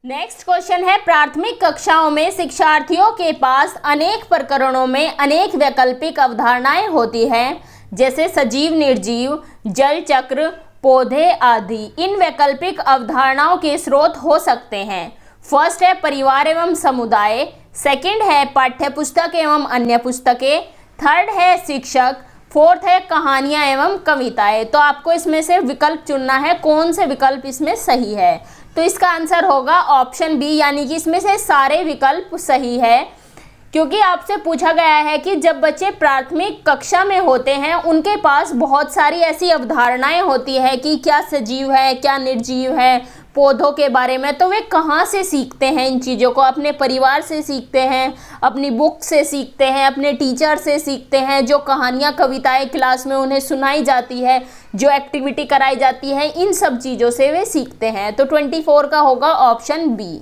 नेक्स्ट क्वेश्चन है, प्राथमिक कक्षाओं में शिक्षार्थियों के पास अनेक प्रकरणों में अनेक वैकल्पिक अवधारणाएं होती हैं, जैसे सजीव, निर्जीव, जल चक्र, पौधे आदि। इन वैकल्पिक अवधारणाओं के स्रोत हो सकते हैं। फर्स्ट है परिवार एवं समुदाय, सेकंड है पाठ्य पुस्तक एवं अन्य पुस्तकें, थर्ड है शिक्षक, फोर्थ है कहानियाँ एवं कविताएं। तो आपको इसमें से विकल्प चुनना है, कौन से विकल्प इसमें सही है। तो इसका आंसर होगा ऑप्शन बी, यानी कि इसमें से सारे विकल्प सही है, क्योंकि आपसे पूछा गया है कि जब बच्चे प्राथमिक कक्षा में होते हैं उनके पास बहुत सारी ऐसी अवधारणाएं होती है कि क्या सजीव है, क्या निर्जीव है, पौधों के बारे में। तो वे कहाँ से सीखते हैं इन चीज़ों को? अपने परिवार से सीखते हैं, अपनी बुक से सीखते हैं, अपने टीचर से सीखते हैं। जो कहानियाँ कविताएं क्लास में उन्हें सुनाई जाती है, जो एक्टिविटी कराई जाती है, इन सब चीज़ों से वे सीखते हैं। तो 24 का होगा ऑप्शन बी।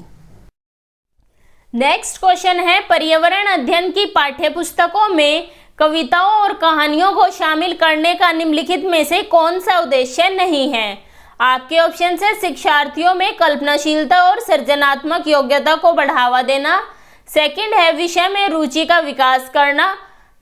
नेक्स्ट क्वेश्चन है, पर्यावरण अध्ययन की पाठ्यपुस्तकों में कविताओं और कहानियों को शामिल करने का निम्नलिखित में से कौन सा उद्देश्य नहीं है? आपके ऑप्शन है शिक्षार्थियों में कल्पनाशीलता और सृजनात्मक योग्यता को बढ़ावा देना, सेकंड है विषय में रुचि का विकास करना,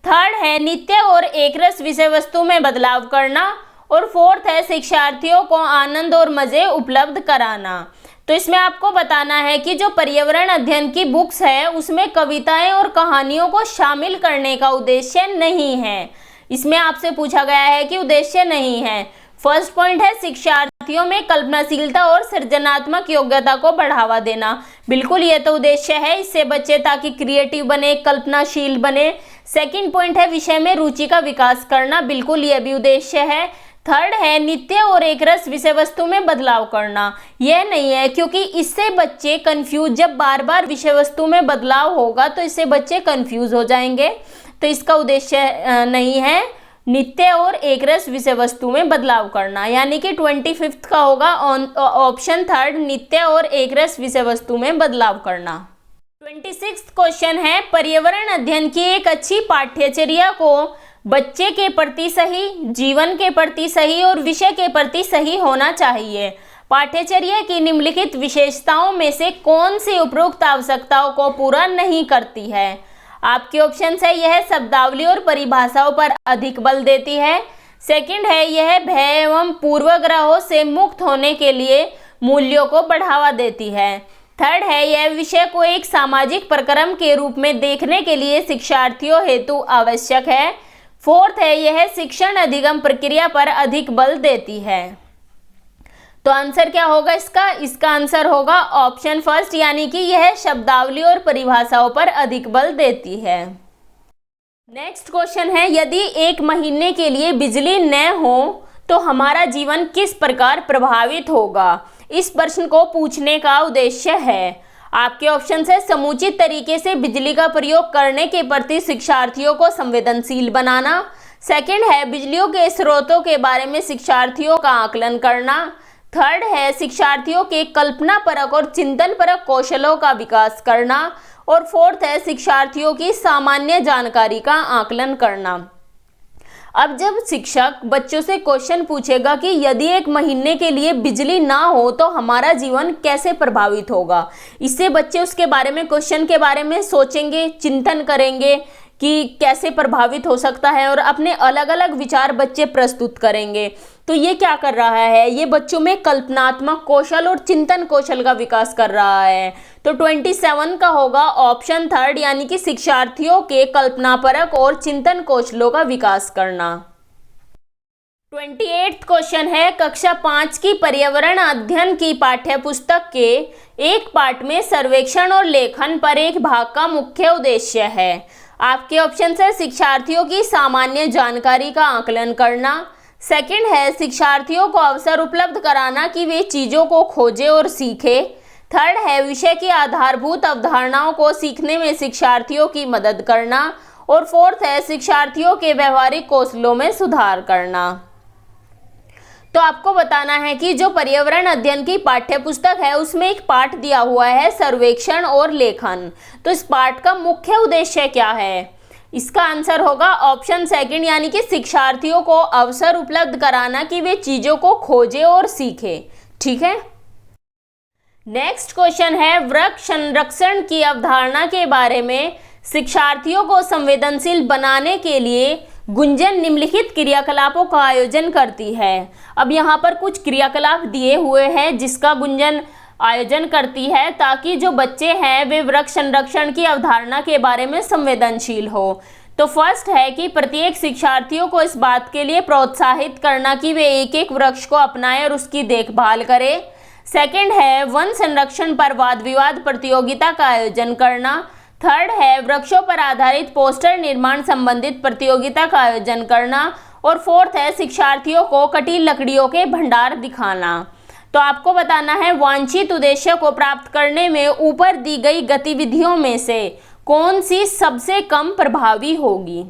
थर्ड है नित्य और एकरस विषय वस्तु में बदलाव करना, और फोर्थ है शिक्षार्थियों को आनंद और मजे उपलब्ध कराना। तो इसमें आपको बताना है कि जो पर्यावरण अध्ययन की बुक्स है उसमें कविताएं और कहानियों को शामिल करने का उद्देश्य नहीं है। इसमें आपसे पूछा गया है कि उद्देश्य नहीं है। फर्स्ट पॉइंट है शिक्षार्थियों में कल्पनाशीलता और सृजनात्मक योग्यता को बढ़ावा देना। बिल्कुल ये तो उद्देश्य है, इससे बच्चे ताकि क्रिएटिव बने, कल्पनाशील बने। सेकंड पॉइंट है विषय में रुचि का विकास करना। बिल्कुल ये भी उद्देश्य है। थर्ड है नित्य और एकरस विषय वस्तु में बदलाव करना। यह नहीं है, क्योंकि इससे बच्चे कंफ्यूज, जब बार बार विषय वस्तु में बदलाव होगा तो इससे बच्चे कंफ्यूज हो जाएंगे। तो इसका उद्देश्य नहीं है नित्य और एकरस विषय वस्तु में बदलाव करना, यानी कि 25 का होगा ऑप्शन थर्ड, नित्य और एकरस विषय वस्तु में बदलाव करना। 26 क्वेश्चन है, पर्यावरण अध्ययन की एक अच्छी पाठ्यचर्या को बच्चे के प्रति सही, जीवन के प्रति सही और विषय के प्रति सही होना चाहिए। पाठ्यचर्या की निम्नलिखित विशेषताओं में से कौन सी उपरोक्त आवश्यकताओं को पूरा नहीं करती है? आपके ऑप्शन है यह शब्दावली और परिभाषाओं पर अधिक बल देती है, सेकंड है यह भय एवं पूर्वाग्रहों से मुक्त होने के लिए मूल्यों को बढ़ावा देती है, थर्ड है यह विषय को एक सामाजिक प्रक्रम के रूप में देखने के लिए शिक्षार्थियों हेतु आवश्यक है, फोर्थ है यह शिक्षण अधिगम प्रक्रिया पर अधिक बल देती है। तो आंसर क्या होगा इसका आंसर होगा ऑप्शन फर्स्ट, यानी कि यह शब्दावली और परिभाषाओं पर अधिक बल देती है। नेक्स्ट क्वेश्चन है, यदि एक महीने के लिए बिजली न हो तो हमारा जीवन किस प्रकार प्रभावित होगा? इस प्रश्न को पूछने का उद्देश्य है, आपके ऑप्शन है समुचित तरीके से बिजली का प्रयोग करने के प्रति शिक्षार्थियों को संवेदनशील बनाना, सेकंड है बिजलियों के स्रोतों के बारे में शिक्षार्थियों का आकलन करना, थर्ड है शिक्षार्थियों के कल्पना परक और चिंतन परक कौशलों का विकास करना, और फोर्थ है शिक्षार्थियों की सामान्य जानकारी का आकलन करना। अब जब शिक्षक बच्चों से क्वेश्चन पूछेगा कि यदि एक महीने के लिए बिजली ना हो तो हमारा जीवन कैसे प्रभावित होगा, इससे बच्चे उसके बारे में, क्वेश्चन के बारे में सोचेंगे, चिंतन करेंगे कि कैसे प्रभावित हो सकता है और अपने अलग अलग विचार बच्चे प्रस्तुत करेंगे। तो ये क्या कर रहा है, ये बच्चों में कल्पनात्मक कौशल और चिंतन कौशल का विकास कर रहा है। तो 27 का होगा ऑप्शन थर्ड, यानी कि शिक्षार्थियों के कल्पनापरक और चिंतन कौशलों का विकास करना। 28 क्वेश्चन है, कक्षा 5 की पर्यावरण अध्ययन की पाठ्यपुस्तक के एक पाठ में सर्वेक्षण और लेखन पर एक भाग का मुख्य उद्देश्य है। आपके ऑप्शन है शिक्षार्थियों की सामान्य जानकारी का आकलन करना, सेकंड है शिक्षार्थियों को अवसर उपलब्ध कराना कि वे चीज़ों को खोजें और सीखें, थर्ड है विषय की आधारभूत अवधारणाओं को सीखने में शिक्षार्थियों की मदद करना, और फोर्थ है शिक्षार्थियों के व्यवहारिक कौशलों में सुधार करना। तो आपको बताना है कि जो पर्यावरण अध्ययन की पाठ्यपुस्तक है उसमें एक पाठ दिया हुआ है सर्वेक्षण और लेखन। तो इस पाठ का मुख्य उद्देश्य क्या है? इसका आंसर होगा ऑप्शन सेकंड, यानी कि शिक्षार्थियों को अवसर उपलब्ध कराना कि वे चीजों को खोजें और सीखें। ठीक है। नेक्स्ट क्वेश्चन है, वृक्ष संरक्षण की अवधारणा के बारे में शिक्षार्थियों को संवेदनशील बनाने के लिए गुंजन निम्नलिखित क्रियाकलापों का आयोजन करती है। अब यहाँ पर कुछ क्रियाकलाप दिए हुए हैं जिसका गुंजन आयोजन करती है ताकि जो बच्चे हैं वे वृक्ष संरक्षण की अवधारणा के बारे में संवेदनशील हो। तो फर्स्ट है कि प्रत्येक शिक्षार्थियों को इस बात के लिए प्रोत्साहित करना कि वे एक एक वृक्ष को अपनाएं और उसकी देखभाल करें। सेकंड है वन संरक्षण पर वाद विवाद प्रतियोगिता का आयोजन करना। थर्ड है वृक्षों पर आधारित पोस्टर निर्माण संबंधित प्रतियोगिता का आयोजन करना। और फोर्थ है शिक्षार्थियों को कटी लकड़ियों के भंडार दिखाना। तो आपको बताना है वांछित उद्देश्य को प्राप्त करने में ऊपर दी गई गतिविधियों में से कौन सी सबसे कम प्रभावी होगी।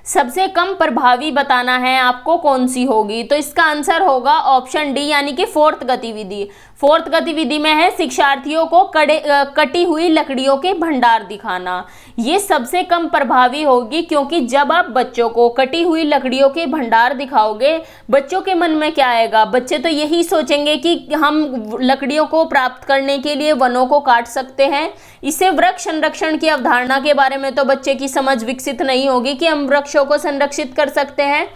सबसे कम प्रभावी बताना है आपको कौन सी होगी। तो इसका आंसर होगा ऑप्शन डी यानी कि फोर्थ गतिविधि। फोर्थ गतिविधि में है शिक्षार्थियों को कटी हुई लकड़ियों के भंडार दिखाना। ये सबसे कम प्रभावी होगी क्योंकि जब आप बच्चों को कटी हुई लकड़ियों के भंडार दिखाओगे, बच्चों के मन में क्या आएगा? बच्चे तो यही सोचेंगे कि हम लकड़ियों को प्राप्त करने के लिए वनों को काट सकते हैं। इससे वृक्ष संरक्षण की अवधारणा के बारे में तो बच्चे की समझ विकसित नहीं होगी कि हम वृक्षों को संरक्षित कर सकते हैं।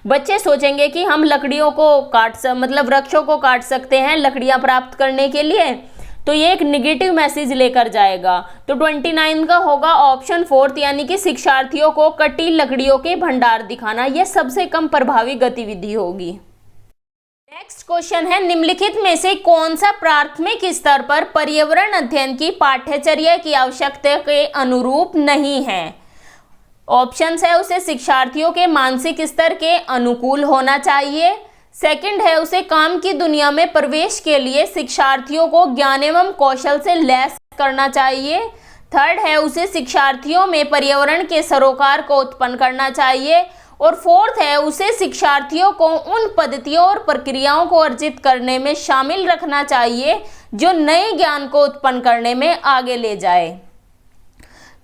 बच्चे सोचेंगे कि हम लकड़ियों को वृक्षों को काट सकते हैं लकड़ियां प्राप्त करने के लिए। तो ये एक निगेटिव मैसेज लेकर जाएगा। तो 29 का होगा ऑप्शन फोर्थ यानी कि शिक्षार्थियों को कटी लकड़ियों के भंडार दिखाना। यह सबसे कम प्रभावी गतिविधि होगी। नेक्स्ट क्वेश्चन है निम्नलिखित में से कौन सा प्राथमिक स्तर पर पर्यावरण अध्ययन की पाठ्यचर्या की आवश्यकता के अनुरूप नहीं है। ऑप्शंस है उसे शिक्षार्थियों के मानसिक स्तर के अनुकूल होना चाहिए। सेकंड है उसे काम की दुनिया में प्रवेश के लिए शिक्षार्थियों को ज्ञान एवं कौशल से लैस करना चाहिए। थर्ड है उसे शिक्षार्थियों में पर्यावरण के सरोकार को उत्पन्न करना चाहिए। और फोर्थ है उसे शिक्षार्थियों को उन पद्धतियों और प्रक्रियाओं को अर्जित करने में शामिल रखना चाहिए जो नए ज्ञान को उत्पन्न करने में आगे ले जाए।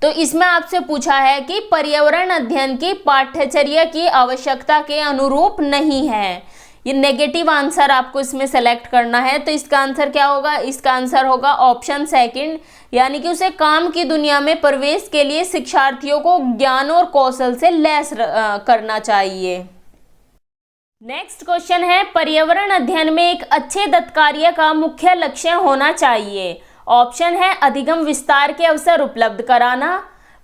तो इसमें आपसे पूछा है कि पर्यावरण अध्ययन की पाठ्यचर्या की आवश्यकता के अनुरूप नहीं है। ये नेगेटिव आंसर आपको इसमें सेलेक्ट करना है। तो इसका आंसर क्या होगा? इसका आंसर होगा ऑप्शन सेकंड यानी कि उसे काम की दुनिया में प्रवेश के लिए शिक्षार्थियों को ज्ञान और कौशल से लैस करना चाहिए। नेक्स्ट क्वेश्चन है पर्यावरण अध्ययन में एक अच्छे दत्तकार्य का मुख्य लक्ष्य होना चाहिए। ऑप्शन है अधिगम विस्तार के अवसर उपलब्ध कराना,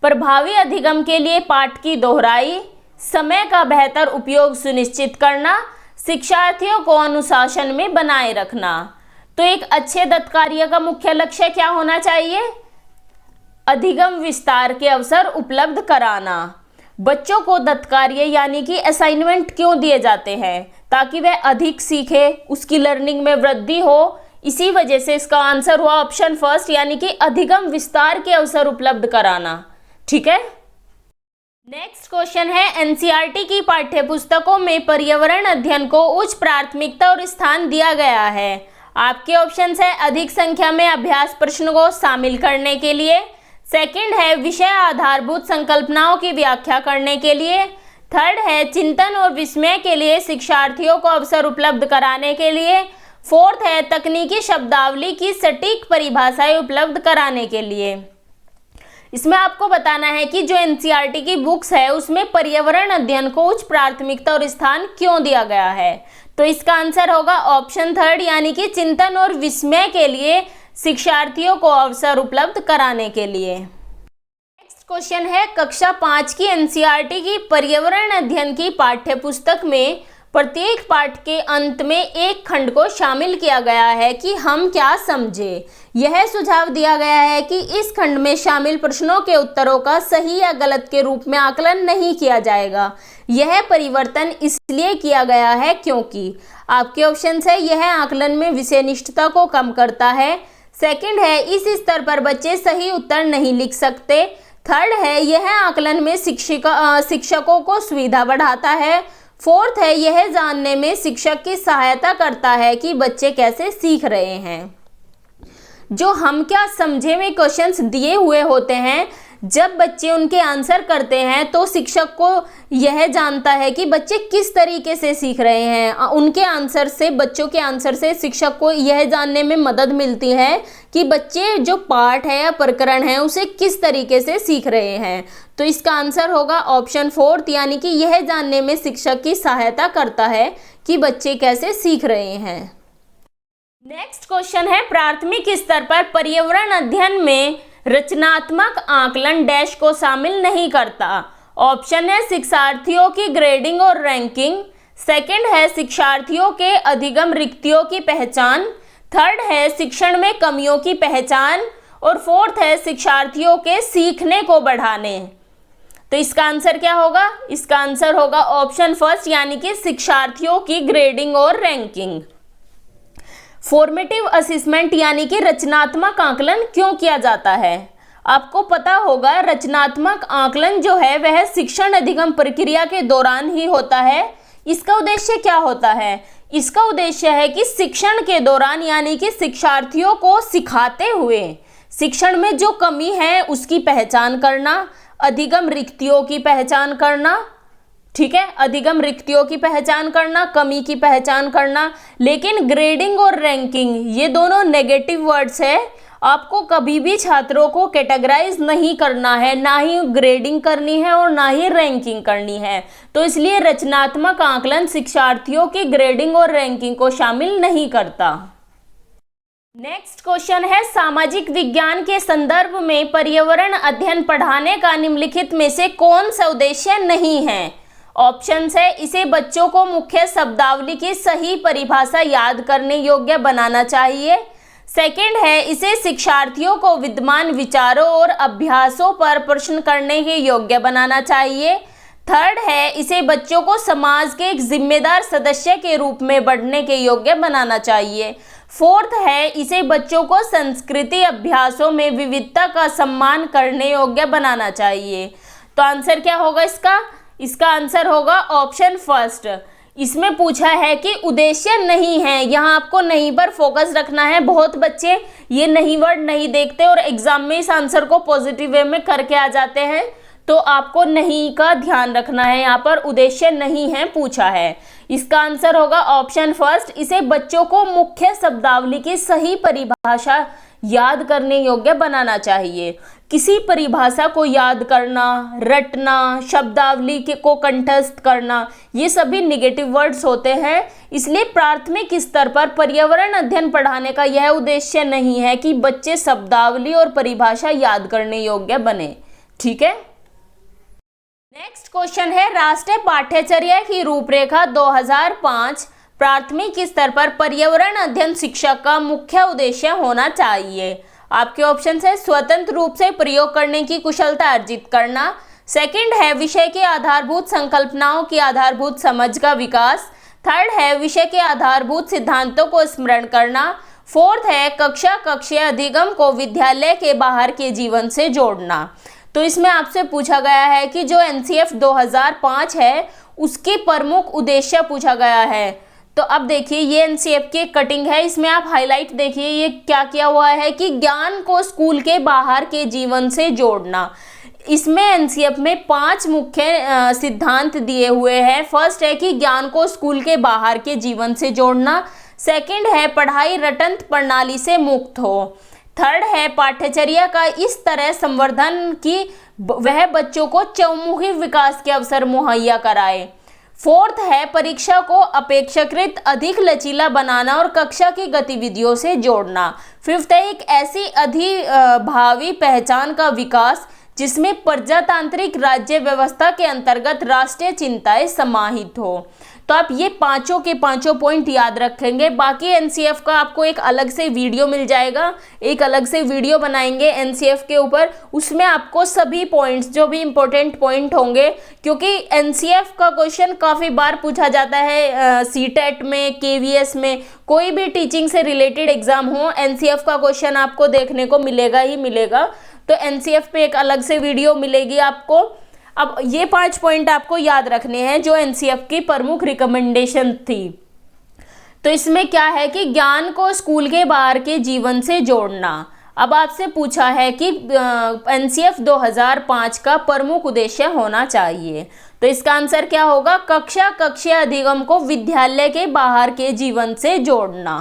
प्रभावी अधिगम के लिए पाठ की दोहराई, समय का बेहतर उपयोग सुनिश्चित करना, शिक्षार्थियों को अनुशासन में बनाए रखना। तो एक अच्छे दत्तकार्य का मुख्य लक्ष्य क्या होना चाहिए? अधिगम विस्तार के अवसर उपलब्ध कराना। बच्चों को दत्तकार्य यानी कि असाइनमेंट क्यों दिए जाते हैं? ताकि वह अधिक सीखे, उसकी लर्निंग में वृद्धि हो। इसी वजह से इसका आंसर हुआ ऑप्शन फर्स्ट यानी कि अधिगम विस्तार के अवसर उपलब्ध कराना। ठीक है। नेक्स्ट क्वेश्चन है एनसीईआरटी की पाठ्यपुस्तकों में पर्यावरण अध्ययन को उच्च प्राथमिकता और स्थान दिया गया है। आपके ऑप्शंस है अधिक संख्या में अभ्यास प्रश्नों को शामिल करने के लिए, सेकंड है विषय आधारभूत संकल्पनाओं की व्याख्या करने के लिए, थर्ड है चिंतन और विस्मय के लिए शिक्षार्थियों को अवसर उपलब्ध कराने के लिए, फोर्थ है तकनीकी शब्दावली की सटीक परिभाषाएं उपलब्ध कराने के लिए। इसमें आपको बताना है कि जो एनसीईआरटी की बुक्स है उसमें पर्यावरण अध्ययन को उच्च प्राथमिकता और स्थान क्यों दिया गया है। तो इसका आंसर होगा ऑप्शन थर्ड यानी कि चिंतन और विस्मय के लिए शिक्षार्थियों को अवसर उपलब्ध कराने के लिए। नेक्स्ट क्वेश्चन है कक्षा 5 की एनसीईआरटी की पर्यावरण अध्ययन की पाठ्यपुस्तक में प्रत्येक पाठ के अंत में एक खंड को शामिल किया गया है कि हम क्या समझे। यह सुझाव दिया गया है कि इस खंड में शामिल प्रश्नों के उत्तरों का सही या गलत के रूप में आकलन नहीं किया जाएगा। यह परिवर्तन इसलिए किया गया है क्योंकि आपके ऑप्शंस है यह आकलन में विषयनिष्ठता को कम करता है, सेकंड है इस स्तर पर बच्चे सही उत्तर नहीं लिख सकते, थर्ड है यह आकलन में शिक्षकों को सुविधा बढ़ाता है, फोर्थ है यह जानने में शिक्षक की सहायता करता है कि बच्चे कैसे सीख रहे हैं। जो हम क्या समझे में क्वेश्चंस दिए हुए होते हैं, जब बच्चे उनके आंसर करते हैं तो शिक्षक को यह जानता है कि बच्चे किस तरीके से सीख रहे हैं। उनके आंसर से, बच्चों के आंसर से शिक्षक को यह जानने में मदद मिलती है कि बच्चे जो पाठ है या प्रकरण है उसे किस तरीके से सीख रहे हैं। तो इसका आंसर होगा ऑप्शन फोर्थ यानी कि यह जानने में शिक्षक की सहायता करता है कि बच्चे कैसे सीख रहे हैं। नेक्स्ट क्वेश्चन है प्राथमिक स्तर पर पर्यावरण अध्ययन में रचनात्मक आकलन डैश को शामिल नहीं करता। ऑप्शन है शिक्षार्थियों की ग्रेडिंग और रैंकिंग, सेकंड है शिक्षार्थियों के अधिगम रिक्तियों की पहचान, थर्ड है शिक्षण में कमियों की पहचान और फोर्थ है शिक्षार्थियों के सीखने को बढ़ाने। तो इसका आंसर क्या होगा? इसका आंसर होगा ऑप्शन फर्स्ट, यानी कि शिक्षार्थियों की ग्रेडिंग और रैंकिंग। फॉर्मेटिव असेसमेंट यानी कि रचनात्मक आकलन क्यों किया जाता है? आपको पता होगा रचनात्मक आकलन जो है वह शिक्षण अधिगम प्रक्रिया के दौरान ही होता है। इसका उद्देश्य क्या होता है? इसका उद्देश्य है कि शिक्षण के दौरान यानी कि शिक्षार्थियों को सिखाते हुए शिक्षण में जो कमी है उसकी पहचान करना, अधिगम रिक्तियों की पहचान करना, ठीक है, अधिगम रिक्तियों की पहचान करना, कमी की पहचान करना। लेकिन ग्रेडिंग और रैंकिंग ये दोनों नेगेटिव वर्ड्स है। आपको कभी भी छात्रों को कैटेगराइज नहीं करना है, ना ही ग्रेडिंग करनी है और ना ही रैंकिंग करनी है। तो इसलिए रचनात्मक आकलन शिक्षार्थियों की ग्रेडिंग और रैंकिंग को शामिल नहीं करता। नेक्स्ट क्वेश्चन है सामाजिक विज्ञान के संदर्भ में पर्यावरण अध्ययन पढ़ाने का निम्नलिखित में से कौन सा उद्देश्य नहीं है? ऑप्शंस है इसे बच्चों को मुख्य शब्दावली की सही परिभाषा याद करने योग्य बनाना चाहिए, सेकंड है इसे शिक्षार्थियों को विद्यमान विचारों और अभ्यासों पर प्रश्न करने के योग्य बनाना चाहिए, थर्ड है इसे बच्चों को समाज के एक जिम्मेदार सदस्य के रूप में बढ़ने के योग्य बनाना चाहिए, फोर्थ है इसे बच्चों को संस्कृति अभ्यासों में विविधता का सम्मान करने योग्य बनाना चाहिए। तो आंसर क्या होगा इसका? इसका आंसर होगा ऑप्शन फर्स्ट। इसमें पूछा है कि उद्देश्य नहीं है, यहाँ आपको नहीं पर फोकस रखना है। बहुत बच्चे ये नहीं वर्ड नहीं देखते और एग्जाम में इस आंसर को पॉजिटिव वे में करके आ जाते हैं, तो आपको नहीं का ध्यान रखना है। यहाँ पर उद्देश्य नहीं है पूछा है। इसका आंसर होगा ऑप्शन फर्स्ट, इसे बच्चों को मुख्य शब्दावली की सही परिभाषा याद करने योग्य बनाना चाहिए। किसी परिभाषा को याद करना, रटना, शब्दावली को कंठस्थ करना, ये सभी निगेटिव वर्ड्स होते हैं। इसलिए प्राथमिक स्तर पर पर्यावरण अध्ययन पढ़ाने का यह उद्देश्य नहीं है कि बच्चे शब्दावली और परिभाषा याद करने योग्य बने। ठीक है। नेक्स्ट क्वेश्चन है राष्ट्रीय पाठ्यचर्या की रूपरेखा 2005 प्राथमिक स्तर पर पर्यावरण अध्ययन शिक्षक का मुख्य उद्देश्य होना चाहिए। आपके ऑप्शन है स्वतंत्र रूप से प्रयोग करने की कुशलता अर्जित करना, सेकंड है विषय के आधारभूत संकल्पनाओं की आधारभूत समझ का विकास, थर्ड है विषय के आधारभूत सिद्धांतों को स्मरण करना, फोर्थ है कक्षा कक्षीय अधिगम को विद्यालय के बाहर के जीवन से जोड़ना। तो इसमें आपसे पूछा गया है कि जो एनसीएफ 2005 है उसके प्रमुख उद्देश्य पूछा गया है। तो अब देखिए ये एनसीएफ की कटिंग है, इसमें आप हाईलाइट देखिए ये क्या किया हुआ है कि ज्ञान को स्कूल के बाहर के जीवन से जोड़ना। इसमें एनसीएफ में 5 मुख्य सिद्धांत दिए हुए हैं। फर्स्ट है कि ज्ञान को स्कूल के बाहर के जीवन से जोड़ना, सेकंड है पढ़ाई रटंत प्रणाली से मुक्त हो, थर्ड है पाठ्यचर्या का इस तरह संवर्धन कि वह बच्चों को चहुमुखी विकास के अवसर मुहैया कराए, फोर्थ है परीक्षा को अपेक्षाकृत अधिक लचीला बनाना और कक्षा की गतिविधियों से जोड़ना, फिफ्थ है एक ऐसी अधिभावी पहचान का विकास जिसमें प्रजातांत्रिक राज्य व्यवस्था के अंतर्गत राष्ट्रीय चिंताएं समाहित हो। तो आप ये पांचों के पांचों पॉइंट याद रखेंगे। बाकी एनसीएफ का आपको एक अलग से वीडियो मिल जाएगा, एक अलग से वीडियो बनाएंगे एनसीएफ के ऊपर, उसमें आपको सभी पॉइंट्स जो भी इंपॉर्टेंट पॉइंट होंगे, क्योंकि एनसीएफ का क्वेश्चन काफ़ी बार पूछा जाता है सीटेट में, केवीएस में, कोई भी टीचिंग से रिलेटेड एग्जाम हो एनसीएफ का क्वेश्चन आपको देखने को मिलेगा ही मिलेगा। तो एनसीएफ पे एक अलग से वीडियो मिलेगी आपको। अब ये 5 पॉइंट आपको याद रखने हैं जो एनसीएफ की प्रमुख रिकमेंडेशन थी। तो इसमें क्या है कि ज्ञान को स्कूल के बाहर के जीवन से जोड़ना। अब आपसे पूछा है कि एनसीएफ 2005 का प्रमुख उद्देश्य होना चाहिए, तो इसका आंसर क्या होगा? कक्षा कक्षीय अधिगम को विद्यालय के बाहर के जीवन से जोड़ना।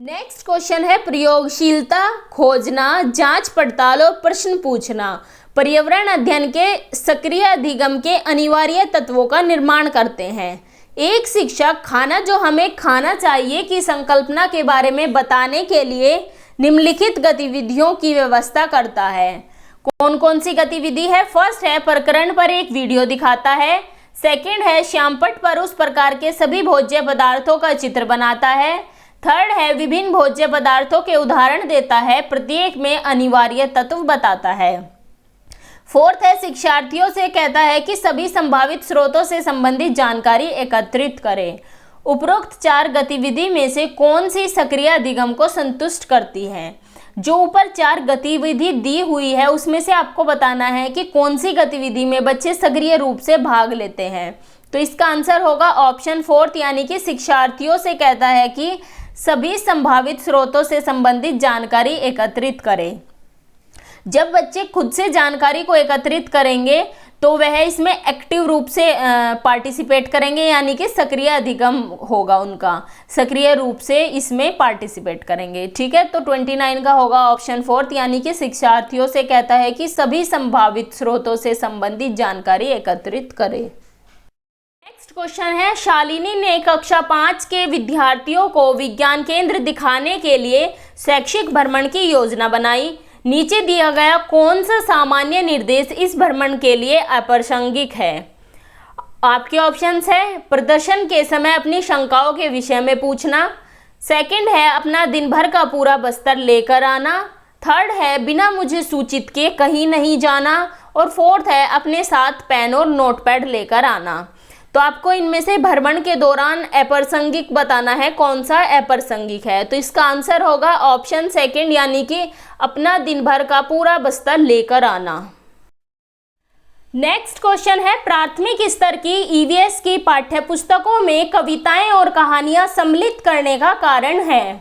नेक्स्ट क्वेश्चन है प्रयोगशीलता, खोजना, जांच पड़ताल और प्रश्न पूछना पर्यावरण अध्ययन के सक्रिय अधिगम के अनिवार्य तत्वों का निर्माण करते हैं। एक शिक्षक खाना जो हमें खाना चाहिए की संकल्पना के बारे में बताने के लिए निम्नलिखित गतिविधियों की व्यवस्था करता है। कौन कौन सी गतिविधि है? फर्स्ट है प्रकरण पर एक वीडियो दिखाता है। सेकंड है श्यामपट्ट पर उस प्रकार के सभी भोज्य पदार्थों का चित्र बनाता है। थर्ड है विभिन्न भोज्य पदार्थों के उदाहरण देता है, प्रत्येक में अनिवार्य तत्व बताता है। फोर्थ है शिक्षार्थियों से कहता है कि सभी संभावित स्रोतों से संबंधित जानकारी एकत्रित करें। उपरोक्त 4 गतिविधि में से कौन सी सक्रिय अधिगम को संतुष्ट करती है? जो ऊपर 4 गतिविधि दी हुई है उसमें से आपको बताना है कि कौन सी गतिविधि में बच्चे सक्रिय रूप से भाग लेते हैं। तो इसका आंसर होगा ऑप्शन 4, यानी कि शिक्षार्थियों से कहता है कि सभी संभावित स्रोतों से संबंधित जानकारी एकत्रित करें। जब बच्चे खुद से जानकारी को एकत्रित करेंगे तो वह इसमें एक्टिव रूप से पार्टिसिपेट करेंगे, यानी कि सक्रिय अधिगम होगा उनका, सक्रिय रूप से इसमें पार्टिसिपेट करेंगे। ठीक है, तो 29 का होगा ऑप्शन 4, यानी कि शिक्षार्थियों से कहता है कि सभी संभावित स्रोतों से संबंधित जानकारी एकत्रित करें। नेक्स्ट क्वेश्चन है, शालिनी ने कक्षा 5 के विद्यार्थियों को विज्ञान केंद्र दिखाने के लिए शैक्षिक भ्रमण की योजना बनाई। नीचे दिया गया कौन सा सामान्य निर्देश इस भ्रमण के लिए अप्रासंगिक है? आपके ऑप्शंस है प्रदर्शन के समय अपनी शंकाओं के विषय में पूछना। सेकंड है अपना दिन भर का पूरा बस्तर लेकर आना। थर्ड है बिना मुझे सूचित किए कहीं नहीं जाना। और फोर्थ है अपने साथ पेन और नोटपैड लेकर आना। तो आपको इनमें से भ्रमण के दौरान अप्रासंगिक बताना है, कौन सा अप्रासंगिक है। तो इसका आंसर होगा ऑप्शन 2, यानी कि अपना दिन भर का पूरा बस्तर लेकर आना। नेक्स्ट क्वेश्चन है, प्राथमिक स्तर की ईवीएस की पाठ्य पुस्तकों में कविताएं और कहानियां सम्मिलित करने का कारण है।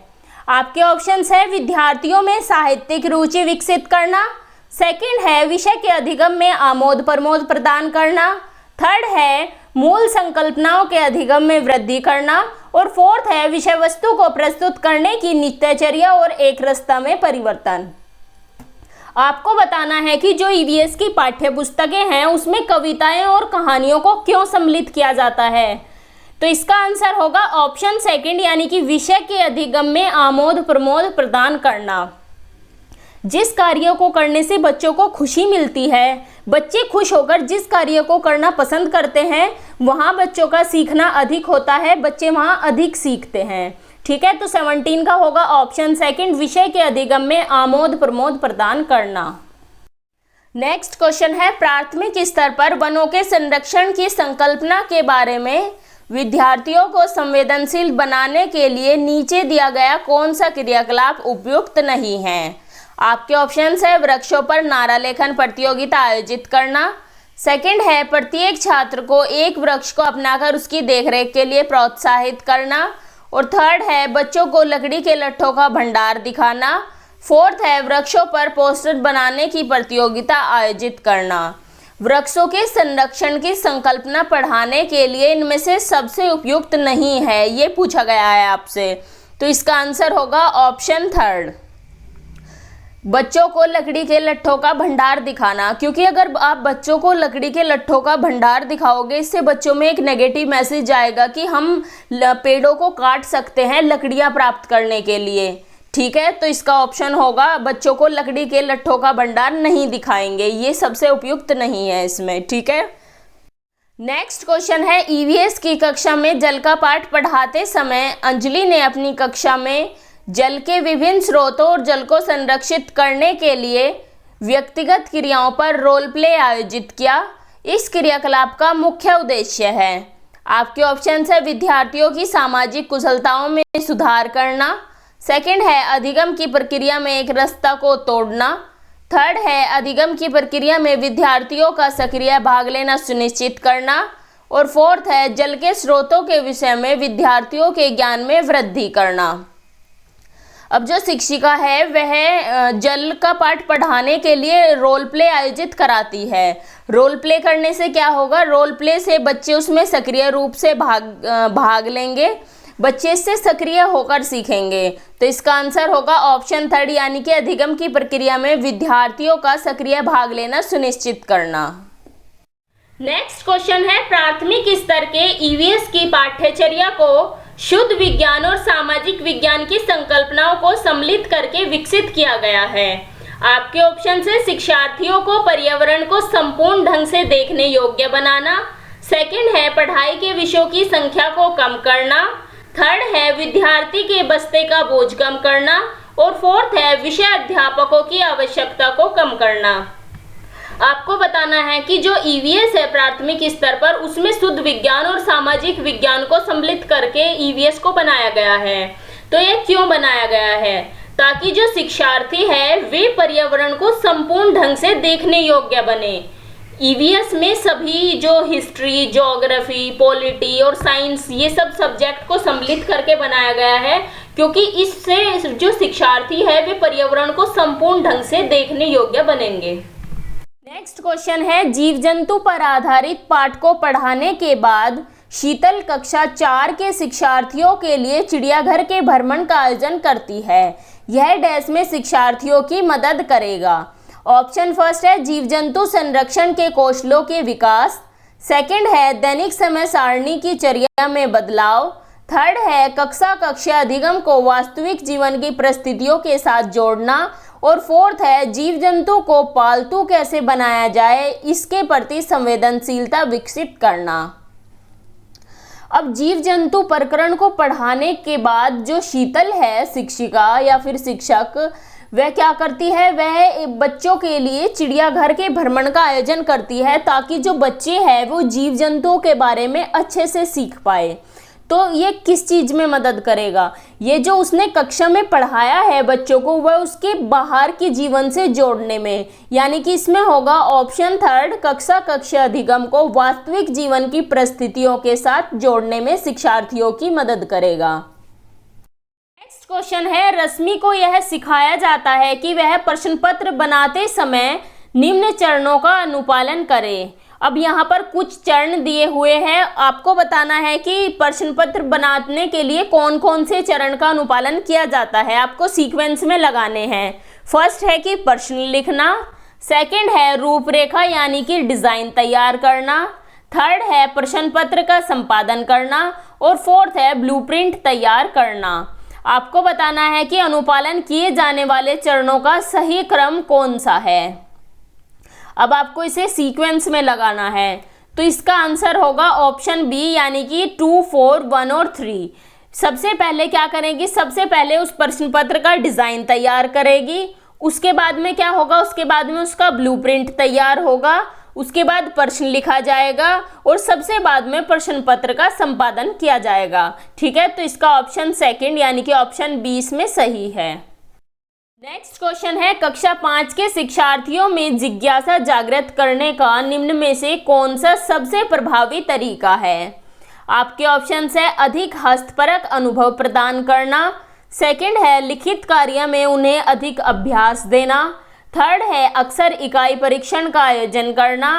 आपके ऑप्शंस है विद्यार्थियों में साहित्यिक रुचि विकसित करना। सेकंड है विषय के अधिगम में आमोद प्रमोद प्रदान करना। थर्ड है मूल संकल्पनाओं के अधिगम में वृद्धि करना। और फोर्थ है विषय वस्तु को प्रस्तुत करने की नित्यचर्या और एक रस्ता में परिवर्तन। आपको बताना है कि जो ईवीएस की पाठ्य पुस्तकें हैं उसमें कविताएं और कहानियों को क्यों सम्मिलित किया जाता है। तो इसका आंसर होगा ऑप्शन 2, यानी कि विषय के अधिगम में आमोद प्रमोद प्रदान करना। जिस कार्य को करने से बच्चों को खुशी मिलती है, बच्चे खुश होकर जिस कार्य को करना पसंद करते हैं वहाँ बच्चों का सीखना अधिक होता है, बच्चे वहाँ अधिक सीखते हैं। ठीक है, तो 17 का होगा ऑप्शन 2, विषय के अधिगम में आमोद प्रमोद प्रदान करना। नेक्स्ट क्वेश्चन है, प्राथमिक स्तर पर वनों के संरक्षण की संकल्पना के बारे में विद्यार्थियों को संवेदनशील बनाने के लिए नीचे दिया गया कौन सा क्रियाकलाप उपयुक्त नहीं है? आपके ऑप्शंस है वृक्षों पर नारा लेखन प्रतियोगिता आयोजित करना। सेकंड है प्रत्येक छात्र को एक वृक्ष को अपनाकर उसकी देखरेख के लिए प्रोत्साहित करना। और थर्ड है बच्चों को लकड़ी के लट्ठों का भंडार दिखाना। फोर्थ है वृक्षों पर पोस्टर बनाने की प्रतियोगिता आयोजित करना। वृक्षों के संरक्षण की संकल्पना पढ़ाने के लिए इनमें से सबसे उपयुक्त नहीं है, ये पूछा गया है आपसे। तो इसका आंसर होगा ऑप्शन 3, बच्चों को लकड़ी के लट्ठों का भंडार दिखाना। क्योंकि अगर आप बच्चों को लकड़ी के लट्ठों का भंडार दिखाओगे, इससे बच्चों में एक नेगेटिव मैसेज आएगा कि हम पेड़ों को काट सकते हैं लकड़ियां प्राप्त करने के लिए। ठीक है, तो इसका ऑप्शन होगा बच्चों को लकड़ी के लट्ठों का भंडार नहीं दिखाएंगे, ये सबसे उपयुक्त नहीं है इसमें। ठीक है, नेक्स्ट क्वेश्चन है, ईवीएस की कक्षा में जल का पाठ पढ़ाते समय अंजलि ने अपनी कक्षा में जल के विभिन्न स्रोतों और जल को संरक्षित करने के लिए व्यक्तिगत क्रियाओं पर रोल प्ले आयोजित किया। इस क्रियाकलाप का मुख्य उद्देश्य है। आपके ऑप्शन है विद्यार्थियों की सामाजिक कुशलताओं में सुधार करना। सेकंड है अधिगम की प्रक्रिया में एक रास्ता को तोड़ना। थर्ड है अधिगम की प्रक्रिया में विद्यार्थियों का सक्रिय भाग लेना सुनिश्चित करना। और फोर्थ है जल के स्रोतों के विषय में विद्यार्थियों के ज्ञान में वृद्धि करना। अब जो शिक्षिका है वह जल का पाठ पढ़ाने के लिए रोल प्ले आयोजित कराती है। रोल प्ले करने से क्या होगा, रोल प्ले से बच्चे उसमें सक्रिय रूप से भाग लेंगे, बच्चे इससे सक्रिय होकर सीखेंगे। तो इसका आंसर होगा ऑप्शन 3, यानी कि अधिगम की प्रक्रिया में विद्यार्थियों का सक्रिय भाग लेना सुनिश्चित करना। नेक्स्ट क्वेश्चन है, प्राथमिक स्तर के ईवीएस की पाठ्यचर्या को शुद्ध विज्ञान और सामाजिक विज्ञान की संकल्पनाओं को सम्मिलित करके विकसित किया गया है। आपके ऑप्शन है शिक्षार्थियों को पर्यावरण को संपूर्ण ढंग से देखने योग्य बनाना, सेकंड है पढ़ाई के विषयों की संख्या को कम करना, थर्ड है विद्यार्थी के बस्ते का बोझ कम करना और फोर्थ है विषय अध्यापकों की आवश्यकता को कम करना। आपको बताना है कि जो ईवीएस है प्राथमिक स्तर पर, उसमें शुद्ध विज्ञान और सामाजिक विज्ञान को सम्मिलित करके ईवीएस को बनाया गया है। तो ये क्यों बनाया गया है? ताकि जो शिक्षार्थी है वे पर्यावरण को संपूर्ण ढंग से देखने योग्य बने। ईवीएस में सभी जो हिस्ट्री, ज्योग्राफी, पॉलिटी और साइंस ये सब सब्जेक्ट को सम्मिलित करके बनाया गया है, क्योंकि इससे जो शिक्षार्थी है वे पर्यावरण को संपूर्ण ढंग से देखने योग्य बनेंगे। नेक्स्ट क्वेश्चन है, जीव जंतु पर आधारित पाठ को पढ़ाने के बाद शीतल कक्षा 4 के शिक्षार्थियों के लिए चिड़ियाघर के भ्रमण का आयोजन करती है। यह डैश में शिक्षार्थियों की मदद करेगा। ऑप्शन फर्स्ट है जीव जंतु संरक्षण के कौशलों के विकास, सेकंड है दैनिक समय सारणी की चर्या में बदलाव, थर्ड है कक्षा अधिगम को वास्तविक जीवन की परिस्थितियों के साथ जोड़ना और फोर्थ है जीव जंतु को पालतू कैसे बनाया जाए इसके प्रति संवेदनशीलता विकसित करना। अब जीव जंतु प्रकरण को पढ़ाने के बाद जो शीतल है शिक्षिका या फिर शिक्षक, वह क्या करती है, वह बच्चों के लिए चिड़ियाघर के भ्रमण का आयोजन करती है ताकि जो बच्चे हैं वो जीव जंतुओं के बारे में अच्छे से सीख पाए। तो ये किस चीज़ में मदद करेगा? ये जो उसने कक्षा में पढ़ाया है बच्चों को, वह उसके बाहर के जीवन से जोड़ने में, यानी कि इसमें होगा ऑप्शन थर्ड, कक्षा अधिगम को वास्तविक जीवन की परिस्थितियों के साथ जोड़ने में शिक्षार्थियों की मदद करेगा। नेक्स्ट क्वेश्चन है, रश्मि को यह सिखाया जाता है कि वह प्रश्न पत्र बनाते समय निम्न चरणों का अनुपालन करे। अब यहाँ पर कुछ चरण दिए हुए हैं, आपको बताना है कि प्रश्न पत्र बनाने के लिए कौन कौन से चरण का अनुपालन किया जाता है, आपको सीक्वेंस में लगाने हैं। फर्स्ट है कि प्रश्न लिखना, सेकंड है रूपरेखा यानी कि डिज़ाइन तैयार करना, थर्ड है प्रश्न पत्र का संपादन करना और फोर्थ है ब्लूप्रिंट तैयार करना। आपको बताना है कि अनुपालन किए जाने वाले चरणों का सही क्रम कौन सा है। अब आपको इसे सीक्वेंस में लगाना है, तो इसका आंसर होगा ऑप्शन बी यानी कि 2, 4, 1 और 3। सबसे पहले क्या करेगी, सबसे पहले उस प्रश्न पत्र का डिज़ाइन तैयार करेगी, उसके बाद में क्या होगा, उसके बाद में उसका ब्लूप्रिंट तैयार होगा, उसके बाद प्रश्न लिखा जाएगा और सबसे बाद में प्रश्न पत्र का संपादन किया जाएगा। ठीक है, तो इसका ऑप्शन सेकंड यानी कि ऑप्शन बी इसमें सही है। नेक्स्ट क्वेश्चन है, कक्षा 5 के शिक्षार्थियों में जिज्ञासा जागृत करने का निम्न में से कौन सा सबसे प्रभावी तरीका है? आपके ऑप्शंस है अधिक हस्तपरक अनुभव प्रदान करना, सेकंड है लिखित कार्य में उन्हें अधिक अभ्यास देना, थर्ड है अक्सर इकाई परीक्षण का आयोजन करना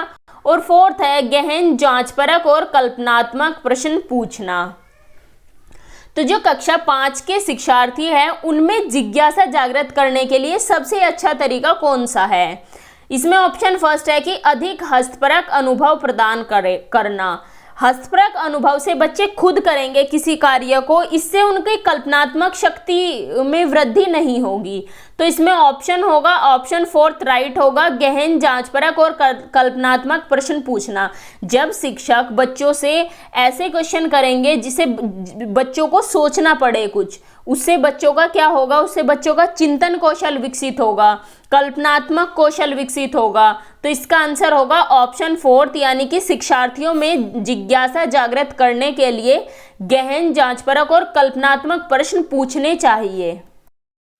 और फोर्थ है गहन जांचपरक और कल्पनात्मक प्रश्न पूछना। तो जो कक्षा 5 के शिक्षार्थी हैं उनमें जिज्ञासा जागृत करने के लिए सबसे अच्छा तरीका कौन सा है? इसमें ऑप्शन फर्स्ट है कि अधिक हस्तपरक अनुभव प्रदान करना। हस्तपरक अनुभव से बच्चे खुद करेंगे किसी कार्य को, इससे उनकी कल्पनात्मक शक्ति में वृद्धि नहीं होगी। तो इसमें ऑप्शन होगा ऑप्शन फोर्थ राइट होगा, गहन जांचपरक और कल्पनात्मक प्रश्न पूछना। जब शिक्षक बच्चों से ऐसे क्वेश्चन करेंगे जिसे बच्चों को सोचना पड़े कुछ, उससे बच्चों का क्या होगा, उससे बच्चों का चिंतन कौशल विकसित होगा, कल्पनात्मक कौशल विकसित होगा। तो इसका आंसर होगा ऑप्शन फोर्थ यानी कि शिक्षार्थियों में जिज्ञासा जागृत करने के लिए गहन जांचपरक और कल्पनात्मक प्रश्न पूछने चाहिए।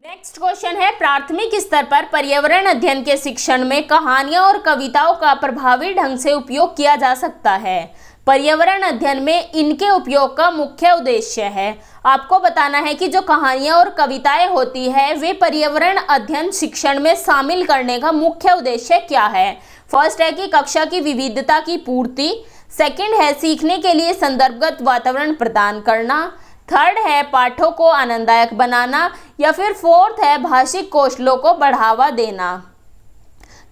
नेक्स्ट क्वेश्चन है, प्राथमिक स्तर पर पर्यावरण अध्ययन के शिक्षण में कहानियां और कविताओं का प्रभावी ढंग से उपयोग किया जा सकता है। पर्यावरण अध्ययन में इनके उपयोग का मुख्य उद्देश्य है। आपको बताना है कि जो कहानियां और कविताएं होती है वे पर्यावरण अध्ययन शिक्षण में शामिल करने का मुख्य उद्देश्य क्या है। फर्स्ट है कि कक्षा की विविधता की पूर्ति, सेकंड है सीखने के लिए संदर्भगत वातावरण प्रदान करना, थर्ड है पाठों को आनंददायक बनाना या फिर फोर्थ है भाषिक कौशलों को बढ़ावा देना।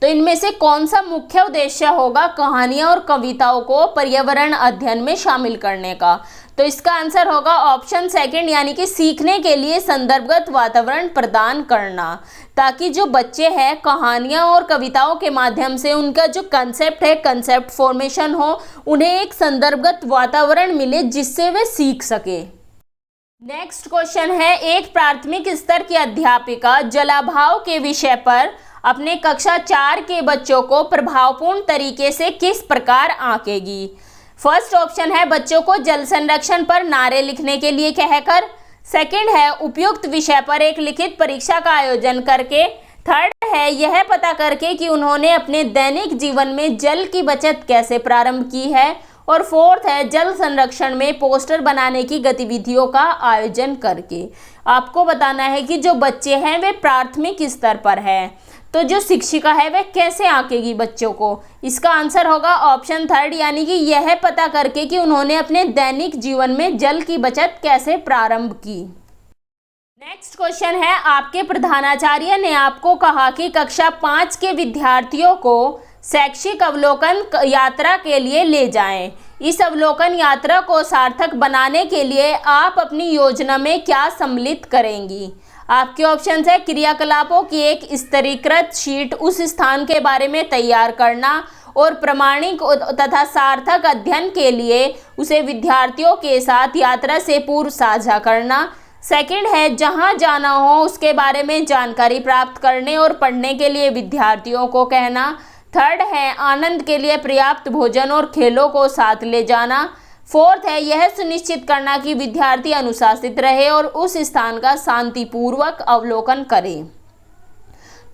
तो इनमें से कौन सा मुख्य उद्देश्य होगा कहानियां और कविताओं को पर्यावरण अध्ययन में शामिल करने का? तो इसका आंसर होगा ऑप्शन सेकंड, यानी कि सीखने के लिए संदर्भगत वातावरण प्रदान करना, ताकि जो बच्चे हैं कहानियाँ और कविताओं के माध्यम से उनका जो कंसेप्ट है, कंसेप्ट फॉर्मेशन हो, उन्हें एक संदर्भगत वातावरण मिले जिससे वे सीख सके। नेक्स्ट क्वेश्चन है, एक प्राथमिक स्तर की अध्यापिका जलाभाव के विषय पर अपने कक्षा 4 के बच्चों को प्रभावपूर्ण तरीके से किस प्रकार आंकेगी। फर्स्ट ऑप्शन है बच्चों को जल संरक्षण पर नारे लिखने के लिए कहकर, सेकंड है उपयुक्त विषय पर एक लिखित परीक्षा का आयोजन करके, थर्ड है यह पता करके कि उन्होंने अपने दैनिक जीवन में जल की बचत कैसे प्रारंभ की है, और फोर्थ है जल संरक्षण में पोस्टर बनाने की गतिविधियों का आयोजन करके। आपको बताना है कि जो बच्चे हैं वे प्राथमिक स्तर पर है, तो जो शिक्षिका है वह कैसे आंकेगी बच्चों को। इसका आंसर होगा ऑप्शन थर्ड, यानी कि यह पता करके कि उन्होंने अपने दैनिक जीवन में जल की बचत कैसे प्रारंभ की। नेक्स्ट क्वेश्चन है, आपके प्रधानाचार्य ने आपको कहा कि कक्षा 5 के विद्यार्थियों को शैक्षिक अवलोकन यात्रा के लिए ले जाएं। इस अवलोकन यात्रा को सार्थक बनाने के लिए आप अपनी योजना में क्या सम्मिलित करेंगी। आपके ऑप्शन है क्रियाकलापों की एक स्तरीकृत शीट उस स्थान के बारे में तैयार करना और प्रामाणिक तथा सार्थक अध्ययन के लिए उसे विद्यार्थियों के साथ यात्रा से पूर्व साझा करना, सेकंड है जहां जाना हो उसके बारे में जानकारी प्राप्त करने और पढ़ने के लिए विद्यार्थियों को कहना, थर्ड है आनंद के लिए पर्याप्त भोजन और खेलों को साथ ले जाना, फोर्थ है यह सुनिश्चित करना कि विद्यार्थी अनुशासित रहे और उस स्थान का शांतिपूर्वक अवलोकन करे।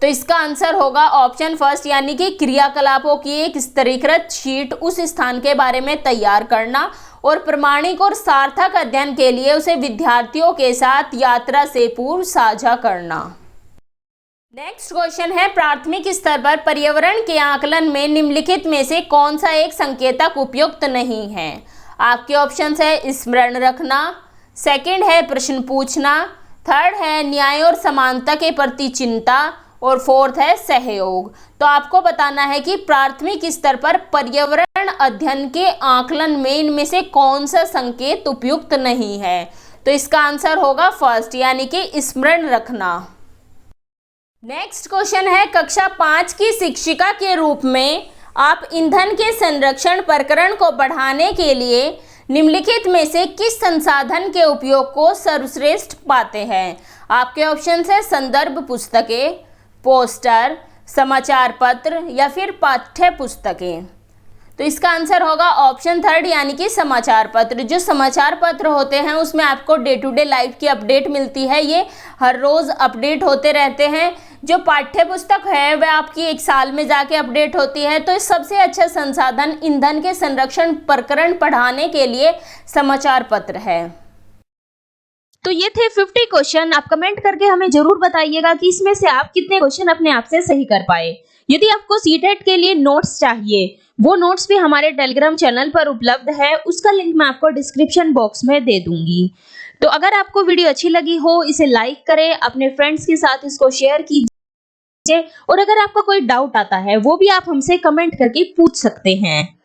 तो इसका आंसर होगा ऑप्शन फर्स्ट, यानी कि क्रियाकलापों की एक स्तरीकृत शीट उस स्थान के बारे में तैयार करना और प्रामाणिक और सार्थक अध्ययन के लिए उसे विद्यार्थियों के साथ यात्रा से पूर्व साझा करना। नेक्स्ट क्वेश्चन है, प्राथमिक स्तर पर पर्यावरण के आकलन में निम्नलिखित में से कौन सा एक संकेतक उपयुक्त नहीं है। आपके ऑप्शन है स्मरण रखना, सेकंड है प्रश्न पूछना, थर्ड है न्याय और समानता के प्रति चिंता, और फोर्थ है सहयोग। तो आपको बताना है कि प्राथमिक स्तर पर पर्यावरण अध्ययन के आकलन में इनमें से कौन सा संकेत उपयुक्त नहीं है। तो इसका आंसर होगा फर्स्ट, यानी कि स्मरण रखना। नेक्स्ट क्वेश्चन है, कक्षा 5 की शिक्षिका के रूप में आप ईंधन के संरक्षण प्रकरण को बढ़ाने के लिए निम्नलिखित में से किस संसाधन के उपयोग को सर्वश्रेष्ठ पाते हैं। आपके ऑप्शन है संदर्भ पुस्तकें, पोस्टर, समाचार पत्र या फिर पाठ्य पुस्तकें। तो इसका आंसर होगा ऑप्शन थर्ड, यानी कि समाचार पत्र। जो समाचार पत्र होते हैं उसमें आपको डे टू डे लाइफ की अपडेट मिलती है, ये हर रोज़ अपडेट होते रहते हैं। जो पाठ्य पुस्तक है वह आपकी एक साल में जाके अपडेट होती है। तो सबसे अच्छा संसाधन ईंधन के संरक्षण प्रकरण पढ़ाने के लिए समाचार पत्र है। तो ये थे 50 क्वेश्चन। आप कमेंट करके हमें जरूर बताइएगा कि इसमें से आप कितने क्वेश्चन अपने आप से सही कर पाए। यदि आपको सीटेट के लिए नोट्स चाहिए, वो नोट्स भी हमारे टेलीग्राम चैनल पर उपलब्ध है, उसका लिंक मैं आपको डिस्क्रिप्शन बॉक्स में दे दूंगी। तो अगर आपको वीडियो अच्छी लगी हो, इसे लाइक करें, अपने फ्रेंड्स के साथ इसको शेयर कीजिए, और अगर आपका कोई डाउट आता है वो भी आप हमसे कमेंट करके पूछ सकते हैं।